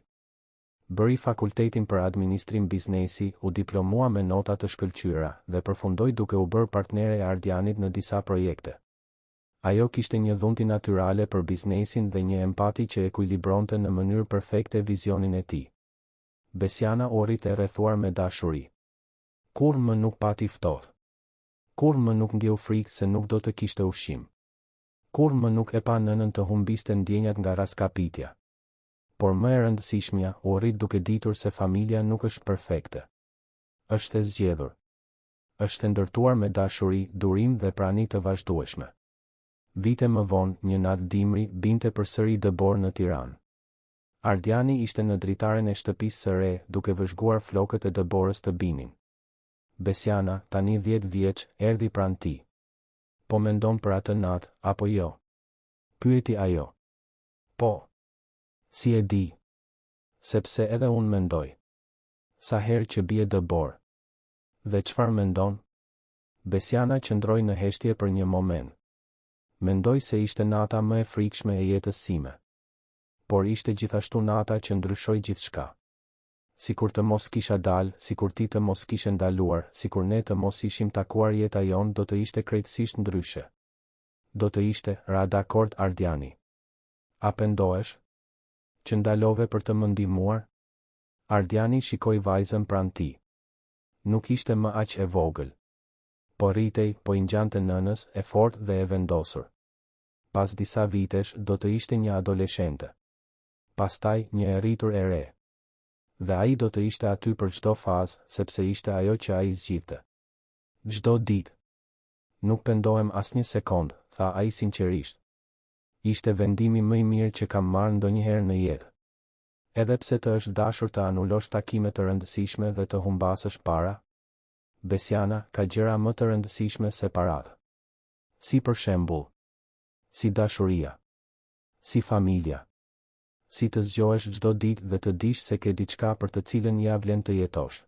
Bëri fakultetin për administrim biznesi, u diplomua me nota të shkëlqyera dhe përfundoi duke u bërë partnere e Ardianit në disa projekte. Ajo kishte një dhunti natyrale për biznesin dhe një empati që ekuilibronte në mënyrë perfekte vizionin e tij. Besiana u rrit e rrethuar me dashuri. Kur më nuk pati ftohtë. Kur më nuk ndjeu frikë se nuk do të kishte ushqim. Kur më nuk e pa nënën të humbiste ndjenjat nga raskapitja. Por më e rëndësishmja, u rrit duke ditur se familja nuk është perfekte. Është e zgjedhur. Është e ndërtuar me dashuri, durim dhe prani të vazhdueshme. Vite më vonë, një natë dimri, binte përsëri dëbor në Tiranë. Ardiani ishte në dritaren e shtëpisë së re, duke vëzhguar flokët e Deborës të binin. Besiana, tani 10 vjeç, erdhi pranë tij. Po mendon për atë natë, apo jo? Pyeti ajo. Po. Si e di? Sepse edhe unë mendoj. Sa herë që bie Debor. Dhe çfarë mendon? Besiana qëndroi në heshtje për një moment. Mendoj se ishte nata më e frikshme e jetës sime. Por ishte gjithashtu nata që ndryshoi gjithçka. Sikur të mos kisha dalë, sikur ti të mos kishe ndaluar, sikur ne të mos ishim takuar, jeta jon do të ishte krejtësisht ndryshe. Do të ishte, ra dakord Ardiani. A pendohesh? Që ndalove për të më ndihmuar? Ardiani shikoi vajzën pranë tij. Nuk ishte më aq e vogël. Po rritej, po i ngjante nënës, e fortë dhe e vendosur. Pas disa vitesh do të ishte një adoleshente. Pastaj një e rritur e re. Dhe ai do të ishte aty për çdo fazë, sepse ishte ajo që ai zgjidhte. Çdo ditë. Nuk pendohem asnjë sekond, tha ai sinqerisht. Ishte vendimi më i mirë që kam marrë ndonjëherë në jetë. Edhe pse të është dashur të anulosh takime të rëndësishme dhe të humbasësh para, Besiana ka gjëra më të rëndësishme se paratë. Si për shembull, si dashuria, si familja. Si të zgjohesh çdo ditë dhe të dish se ke diçka për të cilën ja vlen të jetosh.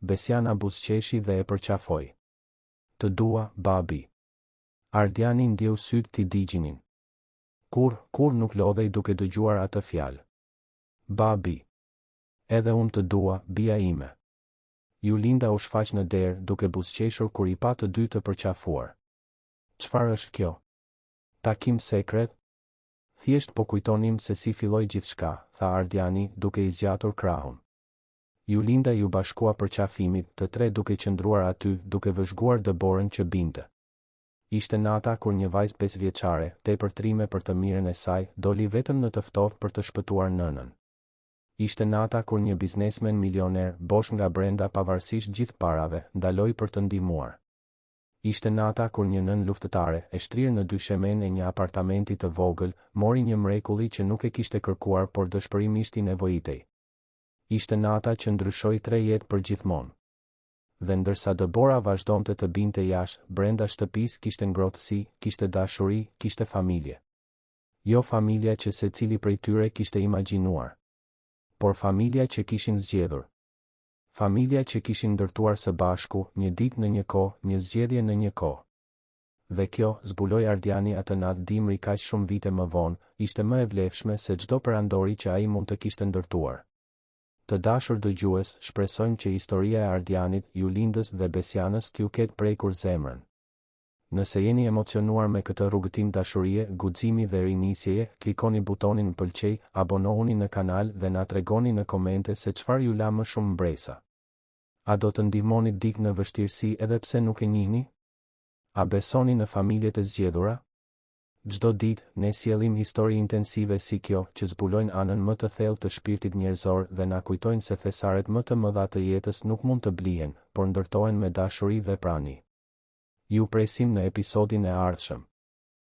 Besiana buzëqeshi dhe e përqafoi. Të dua, babi. Ardiani ndjeu sytë t'i digjinin. Kur nuk lodhej duke dëgjuar atë fjalë. Babi. Edhe unë të dua, bia ime. Julinda u shfaq në derë duke buzëqeshur kur i pa të dy të përqafuar. Çfarë është kjo? Takim sekret? Thjesht po kujtonim se si filloi gjithçka, tha Ardiani duke i zgjatur krahun. Julinda ju bashkua përqafimit, të tre duke qëndruar aty, duke vëzhguar Deborën që binte. Ishte nata kur një vajzë 5 vjeçare, tepër trime për të mirën e saj, doli vetëm në të ftohtë për të shpëtuar nënën. Ishte nata kur një biznesmen milioner, bosh nga brenda pavarësisht gjithë parave, ndaloi për të ndihmuar. Ishte nata kur një nën luftëtare, e shtrirë në dyshemen e një apartamenti të vogël, mori një mrekulli që nuk e kishte kërkuar por dëshpërimisht i nevojitej. Ishte nata që ndryshoi 3 jetë për gjithmonë. Dhe ndërsa Debora vazhdonte të binte jashtë, brenda shtëpisë kishte ngrohtësi, kishte dashuri, kishte familje. Jo familja që secili prej tyre kishte imagjinuar, por familja që kishin zgjedhur. Familja që kishin ndërtuar së bashku, një ditë në një kohë, një zgjedhje në një kohë. Dhe kjo, zbuloi Ardiani atë natë dimri kaq shumë vite më vonë, ishte më e vlefshme se çdo perandori që ai mund të kishte ndërtuar. Të dashur dëgjues, shpresojmë që historia e Ardianit, Julindës dhe Besianës t'ju ketë prekur zemrën. Nëse jeni emocionuar me këtë rrugëtim dashurie, guximi dhe rinisjeje, klikoni butonin pëlqej, abonohuni në kanal dhe na tregoni në komente se çfarë ju la më shumë mbresa. A do të ndihmoni dik në vështirësi edhe pse nuk e njihni? A besoni në familjet e zgjedhura? Çdo ditë, ne sjellim histori intensive si kjo, që zbulojnë anën më të thellë të shpirtit njerëzor dhe na kujtojnë se thesaret më të mëdha të jetës nuk mund të blihen, por ndërtohen me dashuri dhe prani. Ju presim në episodin e ardhshëm.